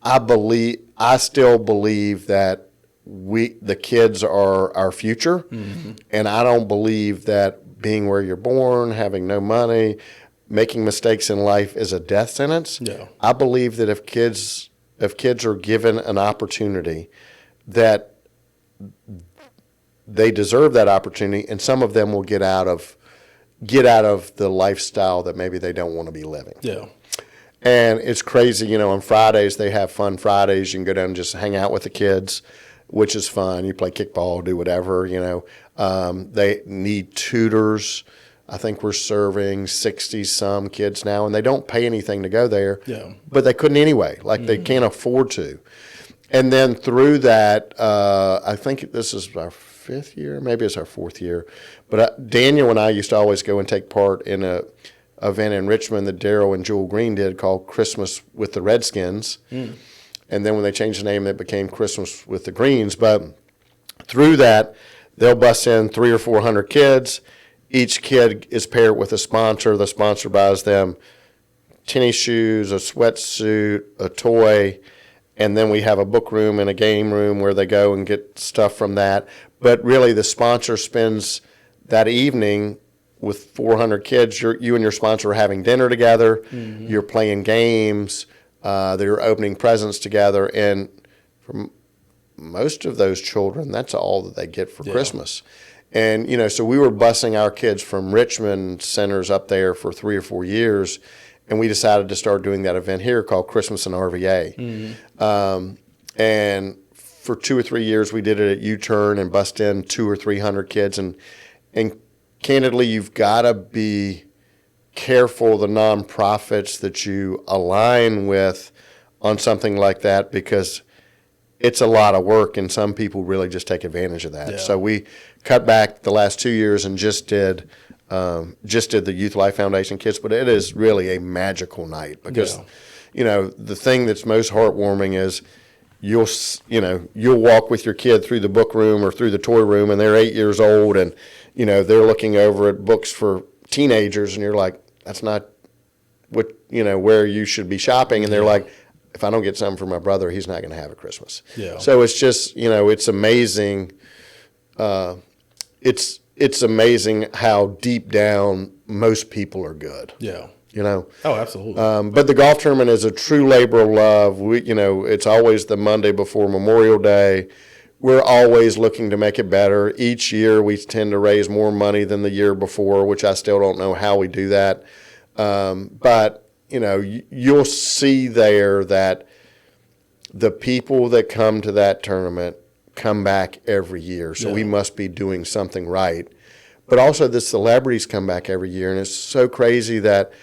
Speaker 2: I still believe that the kids are our future. Mm-hmm. And I don't believe that being where you're born, having no money, making mistakes in life is a death sentence. Yeah. I believe that if kids are given an opportunity, that they deserve that opportunity, and some of them will get out of the lifestyle that maybe they don't want to be living. Yeah. And it's crazy, on Fridays they have fun Fridays. You can go down and just hang out with the kids, which is fun. You play kickball, do whatever, They need tutors. I think we're serving 60-some kids now, and they don't pay anything to go there. Yeah. But they couldn't anyway. Like, they can't afford to. And then through that, I think this is our 5th year, maybe it's our 4th year. But Daniel and I used to always go and take part in a event in Richmond that Darryl and Jewel Green did called Christmas with the Redskins. Mm. And then when they changed the name, it became Christmas with the Greens. But through that, they'll bus in 300 or 400 kids. Each kid is paired with a sponsor. The sponsor buys them tennis shoes, a sweatsuit, a toy, and then we have a book room and a game room where they go and get stuff from that. But really, the sponsor spends that evening with 400 kids. You and your sponsor are having dinner together. Mm-hmm. You're playing games. They're opening presents together. And for most of those children, that's all that they get for Christmas. And, so we were busing our kids from Richmond centers up there for 3 or 4 years. And we decided to start doing that event here called Christmas in RVA. Mm-hmm. And for 2 or 3 years, we did it at U-Turn and bussed in 200 or 300 kids. And candidly, you've got to be careful of the nonprofits that you align with on something like that because it's a lot of work, and some people really just take advantage of that. Yeah. So we cut back the last 2 years and just did the Youth Life Foundation kids, but it is really a magical night because, the thing that's most heartwarming is you'll walk with your kid through the book room or through the toy room, and they're 8 years old, and they're looking over at books for teenagers, and you're like, that's not what where you should be shopping, and they're like, if I don't get something for my brother, he's not going to have a Christmas. Yeah. So it's just it's amazing. It's amazing how deep down most people are good. Yeah. you know.
Speaker 1: Oh, absolutely.
Speaker 2: But the golf tournament is a true labor of love. It's always the Monday before Memorial Day. We're always looking to make it better. Each year we tend to raise more money than the year before, which I still don't know how we do that. But, you'll see there that the people that come to that tournament come back every year. So we must be doing something right. But also the celebrities come back every year. And it's so crazy that,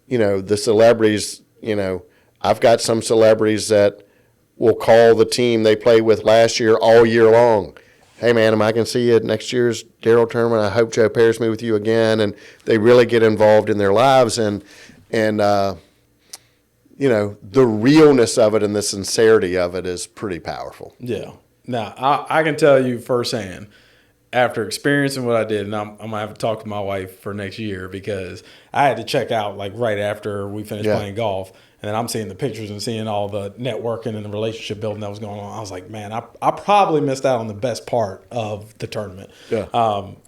Speaker 2: the celebrities, I've got some celebrities that will call the team they played with last year all year long. Hey, man, I can see you at next year's Darrell tournament. I hope Joe pairs me with you again. And they really get involved in their lives. And the realness of it and the sincerity of it is pretty powerful.
Speaker 1: Yeah. Now, I can tell you firsthand, after experiencing what I did, and I'm going to have to talk to my wife for next year because I had to check out like right after we finished playing golf. And then I'm seeing the pictures and seeing all the networking and the relationship building that was going on. I was like, man, I probably missed out on the best part of the tournament. Yeah.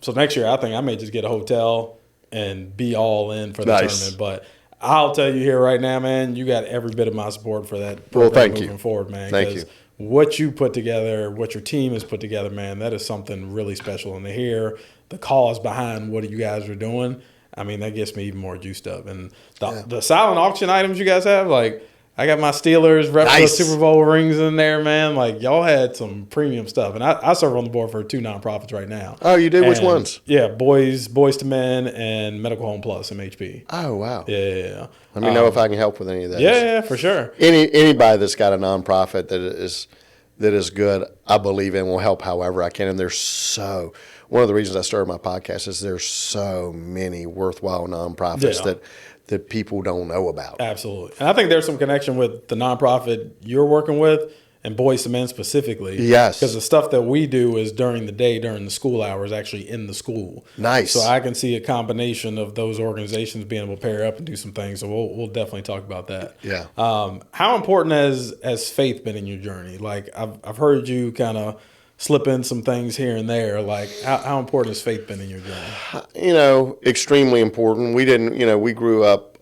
Speaker 1: So next year, I think I may just get a hotel and be all in for the tournament. But I'll tell you here right now, man, you got every bit of my support for that program moving forward, man.
Speaker 2: Thank you.
Speaker 1: What you put together, what your team has put together, man, that is something really special. And to hear the cause behind what you guys are doing, I mean, that gets me even more juiced up. And the silent auction items you guys have, like, I got my Steelers replica Super Bowl rings in there, man. Like, y'all had some premium stuff. And I serve on the board for 2 nonprofits right now.
Speaker 2: Oh, you do? Which ones?
Speaker 1: Yeah, Boys to Men and Medical Home Plus, MHP.
Speaker 2: Oh, wow.
Speaker 1: Yeah.
Speaker 2: Let me know if I can help with any of those.
Speaker 1: Yeah, for sure.
Speaker 2: Anybody that's got a nonprofit that is good, I believe in, will help however I can. And one of the reasons I started my podcast is there's so many worthwhile nonprofits that people don't know about.
Speaker 1: Absolutely. And I think there's some connection with the nonprofit you're working with and Boys to Men specifically.
Speaker 2: Yes.
Speaker 1: Because the stuff that we do is during the day, during the school hours, actually in the school.
Speaker 2: Nice.
Speaker 1: So I can see a combination of those organizations being able to pair up and do some things. So we'll definitely talk about that.
Speaker 2: Yeah.
Speaker 1: How important has faith been in your journey? Like I've heard you kind of slip in some things here and there. Like how important has faith been in your journey?
Speaker 2: Extremely important. We didn't, we grew up,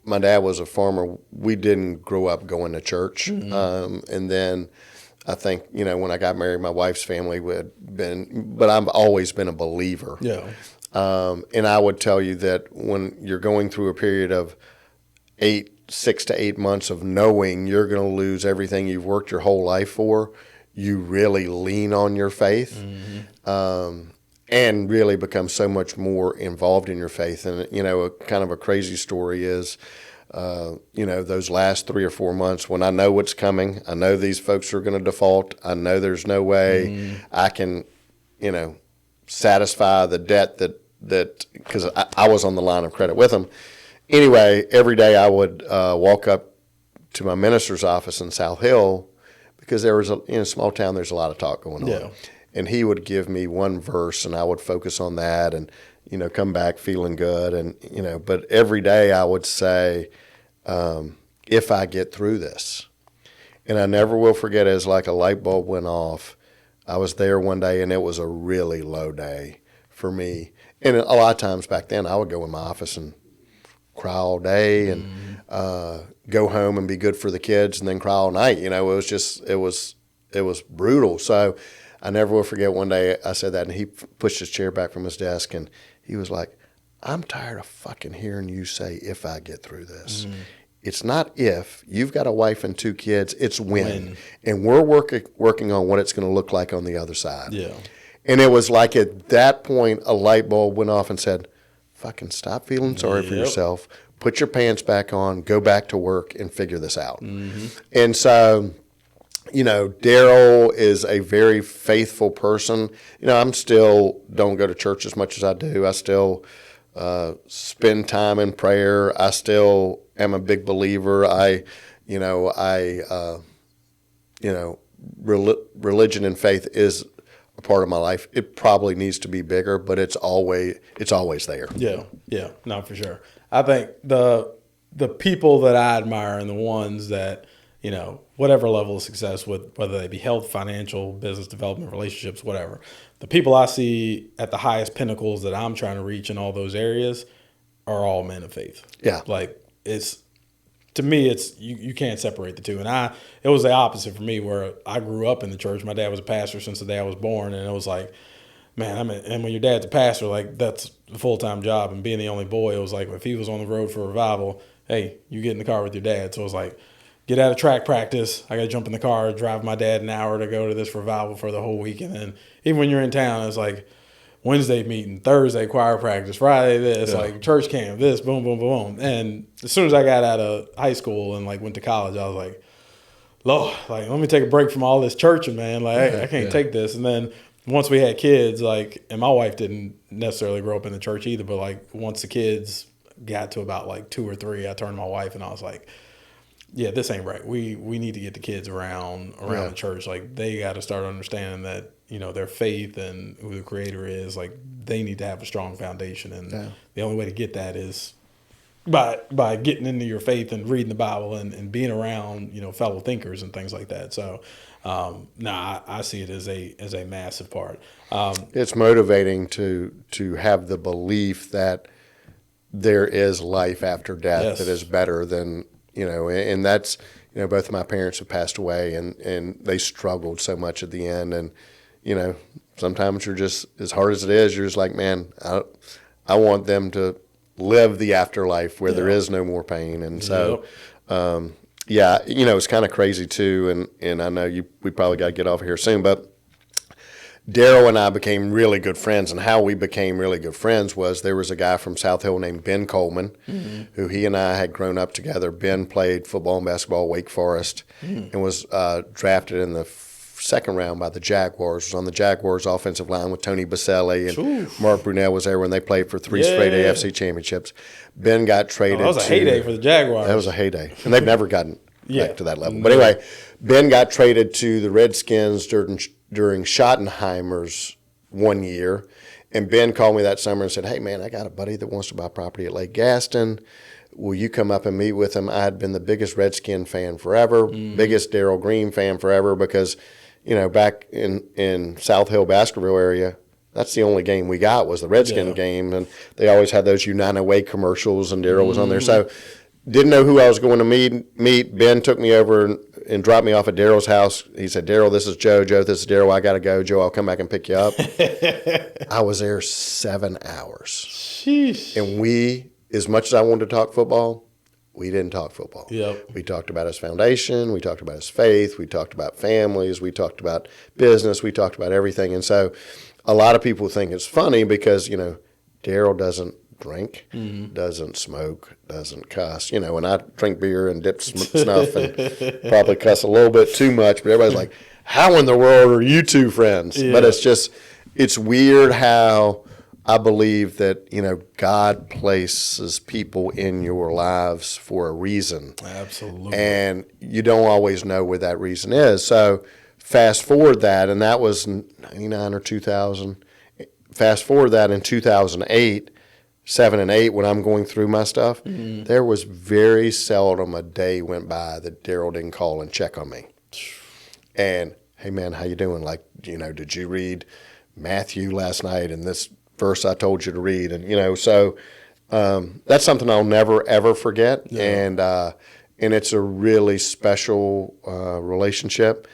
Speaker 2: my dad was a farmer. We didn't grow up going to church. Mm-hmm. And then I think, when I got married, my wife's family but I've always been a believer.
Speaker 1: Yeah.
Speaker 2: And I would tell you that when you're going through a period of 6 to 8 months of knowing you're going to lose everything you've worked your whole life for, you really lean on your faith. Mm-hmm. And really become so much more involved in your faith. And, a kind of a crazy story is, those last 3 or 4 months when I know what's coming, I know these folks are going to default, I know there's no way I can, satisfy the debt that because I was on the line of credit with them. Anyway, every day I would walk up to my minister's office in South Hill because there was, in a small town, there's a lot of talk going on.
Speaker 1: Yeah. And
Speaker 2: he would give me one verse, and I would focus on that and, come back feeling good. And, but every day I would say, if I get through this. And I never will forget it, as like a light bulb went off. I was there one day, and it was a really low day for me. And a lot of times back then, I would go in my office and cry all day and go home and be good for the kids and then cry all night. It was brutal. So I never will forget one day I said that, and he pushed his chair back from his desk, and he was like, I'm tired of fucking hearing you say, if I get through this. It's not if. You've got a wife and 2 kids. It's when. And we're working on what it's going to look like on the other side.
Speaker 1: Yeah.
Speaker 2: And it was like at that point, a light bulb went off and said, fucking stop feeling sorry for yourself. Put your pants back on. Go back to work and figure this out. Mm-hmm. And so, Darrell is a very faithful person. I'm still don't go to church as much as I do. I still spend time in prayer. I still am a big believer. Religion and faith is a part of my life. It probably needs to be bigger, but it's always there.
Speaker 1: Yeah, no, for sure. I think the people that I admire and the ones that, whatever level of success with, whether they be health, financial, business development, relationships, whatever, the people I see at the highest pinnacles that I'm trying to reach in all those areas, are all men of faith.
Speaker 2: Yeah.
Speaker 1: Like to me, it's you can't separate the two. And it was the opposite for me, where I grew up in the church. My dad was a pastor since the day I was born, and it was like, man, and when your dad's a pastor, like that's a full-time job. And being the only boy, it was like if he was on the road for revival, hey, you get in the car with your dad. So it was like, get out of track practice. I got to jump in the car, drive my dad an hour to go to this revival for the whole week. And then even when you're in town, it's like Wednesday meeting, Thursday choir practice, Friday this, like church camp, this, boom, boom, boom. And as soon as I got out of high school and like went to college, I was like, Lord, like let me take a break from all this churching, man. Like I can't take this. And then once we had kids, like, and my wife didn't necessarily grow up in the church either, but like once the kids got to about like 2 or 3, I turned to my wife and I was like, yeah, this ain't right. We need to get the kids around the church. Like they got to start understanding that, you know, their faith and who the Creator is, like they need to have a strong foundation. And the only way to get that is by getting into your faith and reading the Bible and being around, you know, fellow thinkers and things like that. So, I see it as a massive part.
Speaker 2: It's motivating to have the belief that there is life after death that is better than, you know, and that's, you know, both of my parents have passed away and they struggled so much at the end. And, you know, sometimes you're just, as hard as it is, you're just like, man, I want them to live the afterlife where there is no more pain. And so, you know, it's kind of crazy too. And I know we probably got to get off here soon, but Daryl and I became really good friends, and how we became really good friends was there was a guy from South Hill named Ben Coleman, who he and I had grown up together. Ben played football and basketball at Wake Forest and was drafted in the second round by the Jaguars. Was on the Jaguars offensive line with Tony Baselli, and Mark Brunell was there when they played for 3 straight AFC championships. Ben got traded.
Speaker 1: That was a heyday for the Jaguars.
Speaker 2: That was a heyday, and they've never gotten back to that level. But anyway, Ben got traded to the Redskins during Schottenheimer's 1 year, and Ben called me that summer and said, hey, man, I got a buddy that wants to buy property at Lake Gaston. Will you come up and meet with him? I had been the biggest Redskin fan forever, biggest Darryl Green fan forever, because, you know, back in South Hill, Baskerville area, that's the only game we got was the Redskin game, and they always had those United Way commercials, and Darryl was on there. So didn't know who I was going to meet. Ben took me over and dropped me off at Daryl's house. He said, Daryl, this is Joe. Joe, this is Daryl. I got to go. Joe, I'll come back and pick you up. I was there 7 hours.
Speaker 1: Sheesh.
Speaker 2: And we, as much as I wanted to talk football, we didn't talk football.
Speaker 1: Yep.
Speaker 2: We talked about his foundation. We talked about his faith. We talked about families. We talked about business. We talked about everything. And so a lot of people think it's funny because, you know, Daryl doesn't drink, doesn't smoke, doesn't cuss. You know, and I drink beer and dip snuff and probably cuss a little bit too much, but everybody's like, how in the world are you two friends? Yeah. But it's weird how I believe that, you know, God places people in your lives for a reason.
Speaker 1: Absolutely.
Speaker 2: And you don't always know where that reason is. So fast forward that, and that was 99 or 2000. Fast forward that in 2008, 7 and 8, when I'm going through my stuff, there was very seldom a day went by that Daryl didn't call and check on me. And, hey, man, how you doing? Like, you know, did you read Matthew last night and this verse I told you to read? And, you know, so that's something I'll never, ever forget. Yeah. And it's a really special relationship.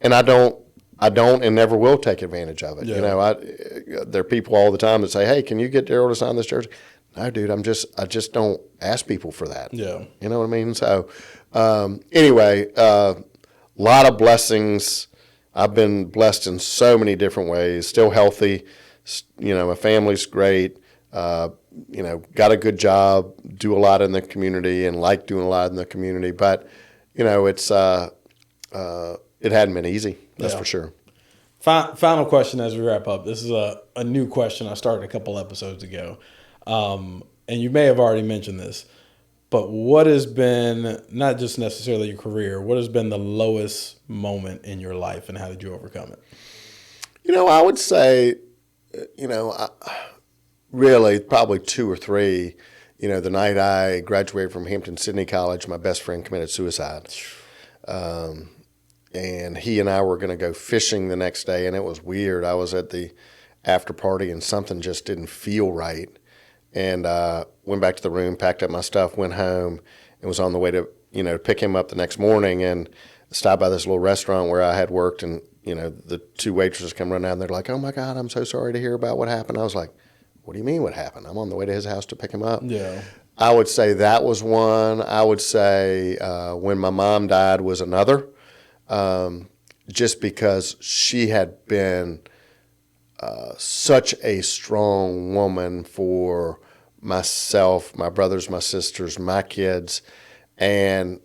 Speaker 2: And I don't and never will take advantage of it. Yeah. You know, there are people all the time that say, hey, can you get Daryl to sign this jersey? No, dude, I just don't ask people for that. Yeah. You know what I mean? So anyway, a lot of blessings. I've been blessed in so many different ways, still healthy. You know, my family's great. You know, got a good job, do a lot in the community and like doing a lot in the community. But, you know, it hadn't been easy. That's for sure.
Speaker 1: Final question as we wrap up. This is a new question I started a couple episodes ago. And you may have already mentioned this, but what has been, not just necessarily your career, what has been the lowest moment in your life and how did you overcome it?
Speaker 2: You know, I would say, you know, really probably 2 or 3. You know, the night I graduated from Hampton-Sydney College, my best friend committed suicide. And he and I were going to go fishing the next day, and it was weird. I was at the after party, and something just didn't feel right. and went back to the room, packed up my stuff, went home, and was on the way to, pick him up the next morning, and stopped by this little restaurant where I had worked, and, the two waitresses come running out, and they're like, "Oh, my God, I'm so sorry to hear about what happened." I was like, "What do you mean what happened? I'm on the way to his house to pick him up."
Speaker 1: Yeah.
Speaker 2: I would say that was one. I would say when my mom died was another, just because she had been such a strong woman for myself, my brothers, my sisters, my kids, and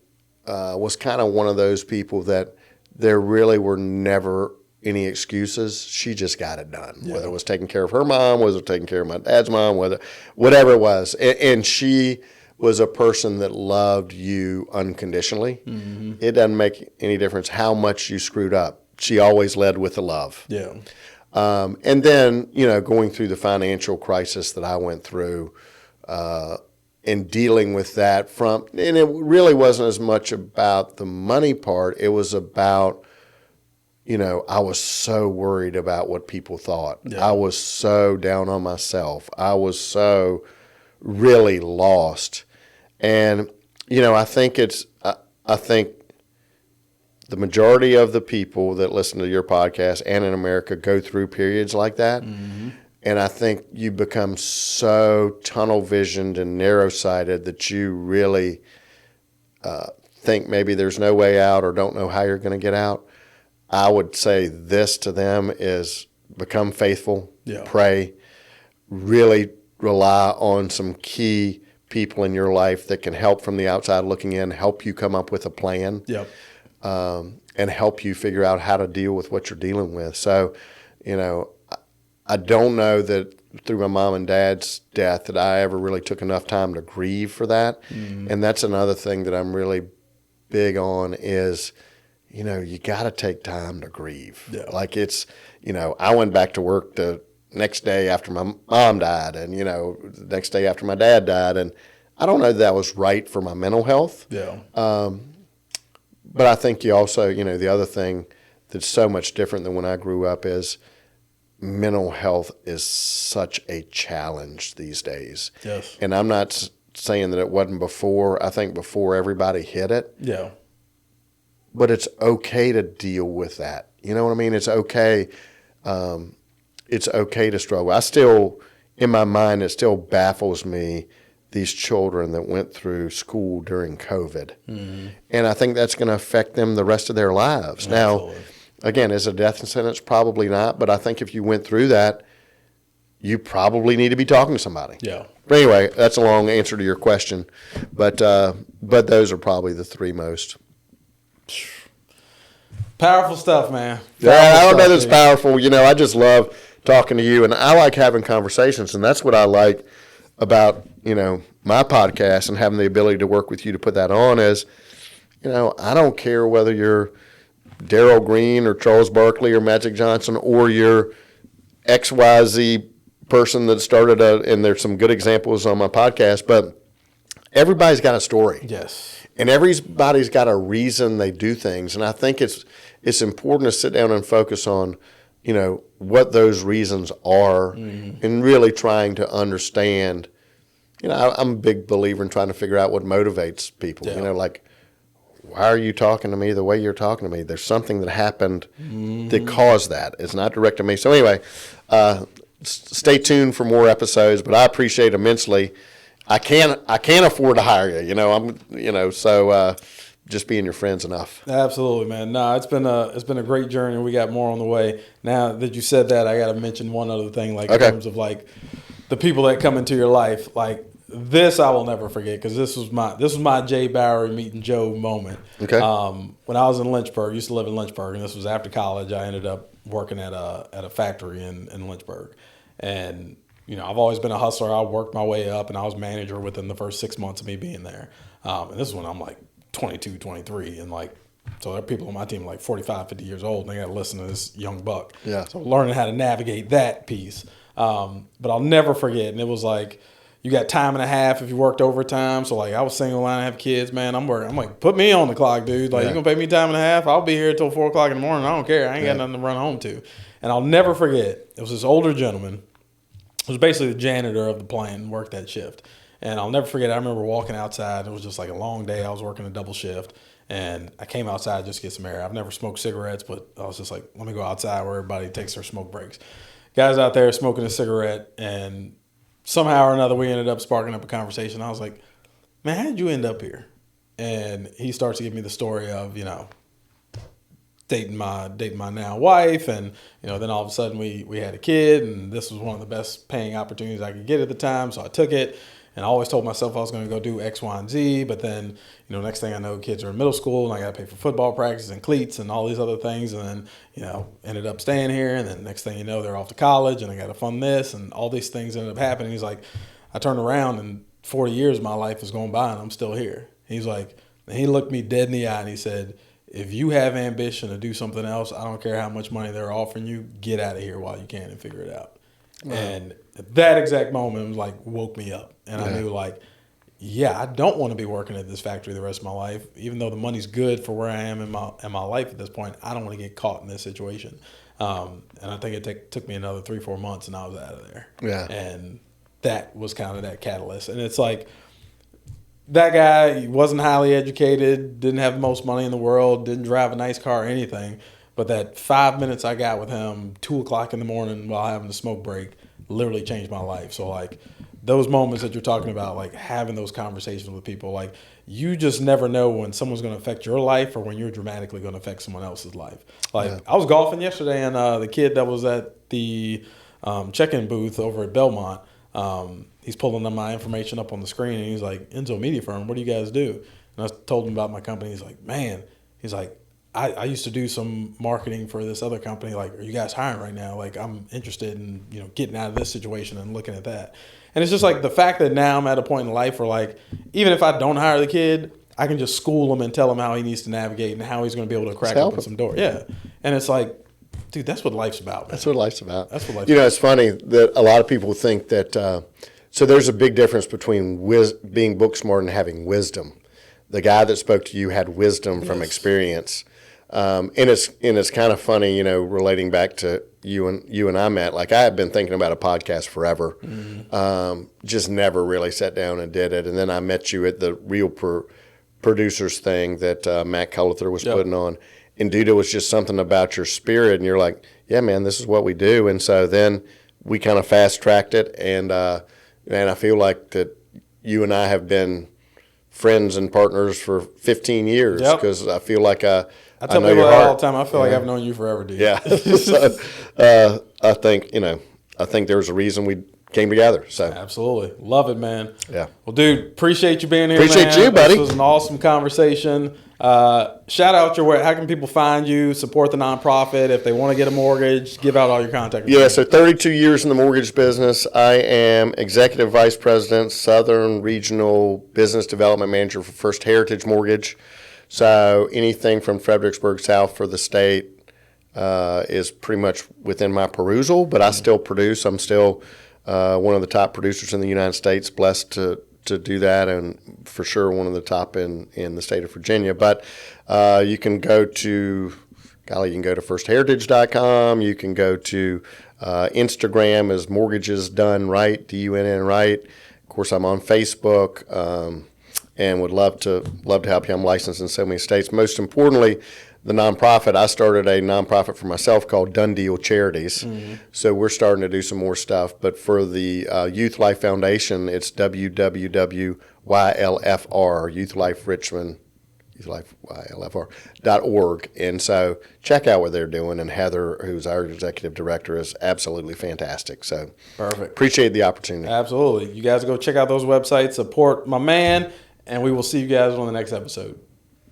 Speaker 2: was kind of one of those people that there really were never any excuses. She just got it done, whether it was taking care of her mom, whether it was taking care of my dad's mom, whatever it was. And she was a person that loved you unconditionally. Mm-hmm. It doesn't make any difference how much you screwed up. She always led with the love.
Speaker 1: Yeah.
Speaker 2: And then, going through the financial crisis that I went through, and dealing with that and it really wasn't as much about the money part. It was about, I was so worried about what people thought. Yeah. I was so down on myself. I was so really lost. And, I think the majority of the people that listen to your podcast and in America go through periods like that. Mm-hmm. And I think you become so tunnel visioned and narrow sighted that you really think maybe there's no way out or don't know how you're going to get out. I would say this to them is become faithful, pray, really rely on some key people in your life that can help from the outside looking in, help you come up with a plan, and help you figure out how to deal with what you're dealing with. So, I don't know that through my mom and dad's death that I ever really took enough time to grieve for that. Mm-hmm. And that's another thing that I'm really big on is, you got to take time to grieve. Yeah. Like it's, I went back to work the next day after my mom died and, the next day after my dad died. And I don't know that was right for my mental health. Yeah. But I think you also, the other thing that's so much different than when I grew up is mental health is such a challenge these days. Yes. And I'm not saying that it wasn't before. I think before everybody hit it. Yeah. But it's okay to deal with that. You know what I mean? It's okay. It's okay to struggle. I still, in my mind, it still baffles me, these children that went through school during COVID. Mm-hmm. And I think that's going to affect them the rest of their lives. Absolutely. Now, again, is a death sentence? Probably not. But I think if you went through that, you probably need to be talking to somebody. Yeah. But anyway, that's a long answer to your question. But those are probably the three most.
Speaker 1: Powerful stuff, man.
Speaker 2: I don't know that's powerful. I just love talking to you, and I like having conversations, and that's what I like about, my podcast and having the ability to work with you to put that on is, I don't care whether you're Darryl Green or Charles Barkley or Magic Johnson or you're XYZ person that started and there's some good examples on my podcast, but everybody's got a story. Yes. And everybody's got a reason they do things. And I think it's important to sit down and focus on, what those reasons are, mm-hmm. and really trying to understand. I'm a big believer in trying to figure out what motivates people. Yeah. Like, why are you talking to me the way you're talking to me? There's something that happened mm-hmm. that caused that. It's not direct to me. So anyway, stay tuned for more episodes, but I appreciate immensely. I can't afford to hire you. So just being your friend's enough.
Speaker 1: Absolutely, man. No, it's been a great journey. We got more on the way. Now that you said that, I got to mention one other thing, in terms of the people that come into your life. This I will never forget because this was my Jay Bowery meeting Joe moment. Okay. When I was in Lynchburg, used to live in Lynchburg, and this was after college. I ended up working at a factory in Lynchburg, and I've always been a hustler. I worked my way up, and I was manager within the first 6 months of me being there. And this is when I'm 22, 23, and so there are people on my team 45, 50 years old, and they got to listen to this young buck. Yeah. So learning how to navigate that piece. But I'll never forget, and it was you got time and a half if you worked overtime. So I was single and I have kids, man. I'm put me on the clock, dude. You gonna pay me time and a half? I'll be here till 4 o'clock in the morning. I don't care. I ain't got nothing to run home to. And I'll never forget. It was this older gentleman. was basically the janitor of the plant, worked that shift. And I'll never forget, I remember walking outside. It was just like a long day. I was working a double shift. And I came outside just to get some air. I've never smoked cigarettes, but I was just like, let me go outside where everybody takes their smoke breaks. Guys out there smoking a cigarette, and somehow or another we ended up sparking up a conversation. I was like, man, how did you end up here? And he starts to give me the story of, dating my now wife, and then all of a sudden we had a kid, and this was one of the best paying opportunities I could get at the time, so I took it. And I always told myself I was going to go do X, Y, and Z, but then next thing I know, kids are in middle school, and I got to pay for football practice and cleats and all these other things, and then ended up staying here, and then next thing you know, they're off to college, and I got to fund this, and all these things ended up happening. He's like, I turned around, and 40 years of my life is going by, and I'm still here. He's like, and he looked me dead in the eye, and he said, if you have ambition to do something else, I don't care how much money they're offering you, get out of here while you can and figure it out. Wow. And at that exact moment, was woke me up. And I knew I don't want to be working at this factory the rest of my life. Even though the money's good for where I am in my life at this point, I don't want to get caught in this situation. And I think it took me another 3-4 months, and I was out of there. Yeah. And that was kind of that catalyst. And it's like, that guy, he wasn't highly educated, didn't have the most money in the world, didn't drive a nice car or anything. But that 5 minutes I got with him, 2 o'clock in the morning while having a smoke break, literally changed my life. So those moments that you're talking about, having those conversations with people, you just never know when someone's going to affect your life or when you're dramatically going to affect someone else's life. I was golfing yesterday, and the kid that was at the check-in booth over at Belmont, he's pulling my information up on the screen, and he's like, Enzo Media Firm, what do you guys do? And I told him about my company. He's like, man, I used to do some marketing for this other company. Are you guys hiring right now? I'm interested in, getting out of this situation and looking at that. And it's just the fact that now I'm at a point in life where even if I don't hire the kid, I can just school him and tell him how he needs to navigate and how he's going to be able to crack open some doors. Yeah. And it's dude, that's what life's about, man.
Speaker 2: That's what life's about.
Speaker 1: That's what life's about.
Speaker 2: It's funny that a lot of people think that, so there's a big difference between being book smart and having wisdom. The guy that spoke to you had wisdom from experience. And it's kind of funny, relating back to you and I met. I had been thinking about a podcast forever, just never really sat down and did it. And then I met you at the Real Producers thing that Matt Cullither was putting on. And dude, it was just something about your spirit, and you're like, yeah, man, this is what we do. And so then we kind of fast tracked it, and I feel like that you and I have been friends and partners for 15 years because I feel like I
Speaker 1: tell people that all the time. I feel like I've known you forever, dude.
Speaker 2: Yeah. So, I think there's a reason we came together. So
Speaker 1: absolutely. Love it, man.
Speaker 2: Yeah.
Speaker 1: Well, dude, appreciate you being here,
Speaker 2: Appreciate
Speaker 1: man.
Speaker 2: you, buddy.
Speaker 1: This was an awesome conversation. Shout out your way. How can people find you, support the nonprofit? If they want to get a mortgage, give out all your contact information.
Speaker 2: Yeah, so 32 years in the mortgage business. I am Executive Vice President, Southern Regional Business Development Manager for First Heritage Mortgage. So anything from Fredericksburg south for the state is pretty much within my perusal, but I still produce. I'm still one of the top producers in the United States, blessed to do that, and for sure one of the top in the state of Virginia. But you can go to firstheritage.com. You can go to Instagram as Mortgages Done Right, DUNN Right. Of course, I'm on Facebook, and would love to help you. I'm licensed in so many states. Most importantly, the nonprofit, I started a nonprofit for myself called Done Deal Charities. Mm-hmm. So we're starting to do some more stuff. But for the Youth Life Foundation, it's www.YLFR, Youth Life Richmond, YouthLifeYLFR.org. And so check out what they're doing. And Heather, who's our executive director, is absolutely fantastic. So
Speaker 1: perfect.
Speaker 2: Appreciate the opportunity.
Speaker 1: Absolutely. You guys go check out those websites, support my man, and we will see you guys on the next episode.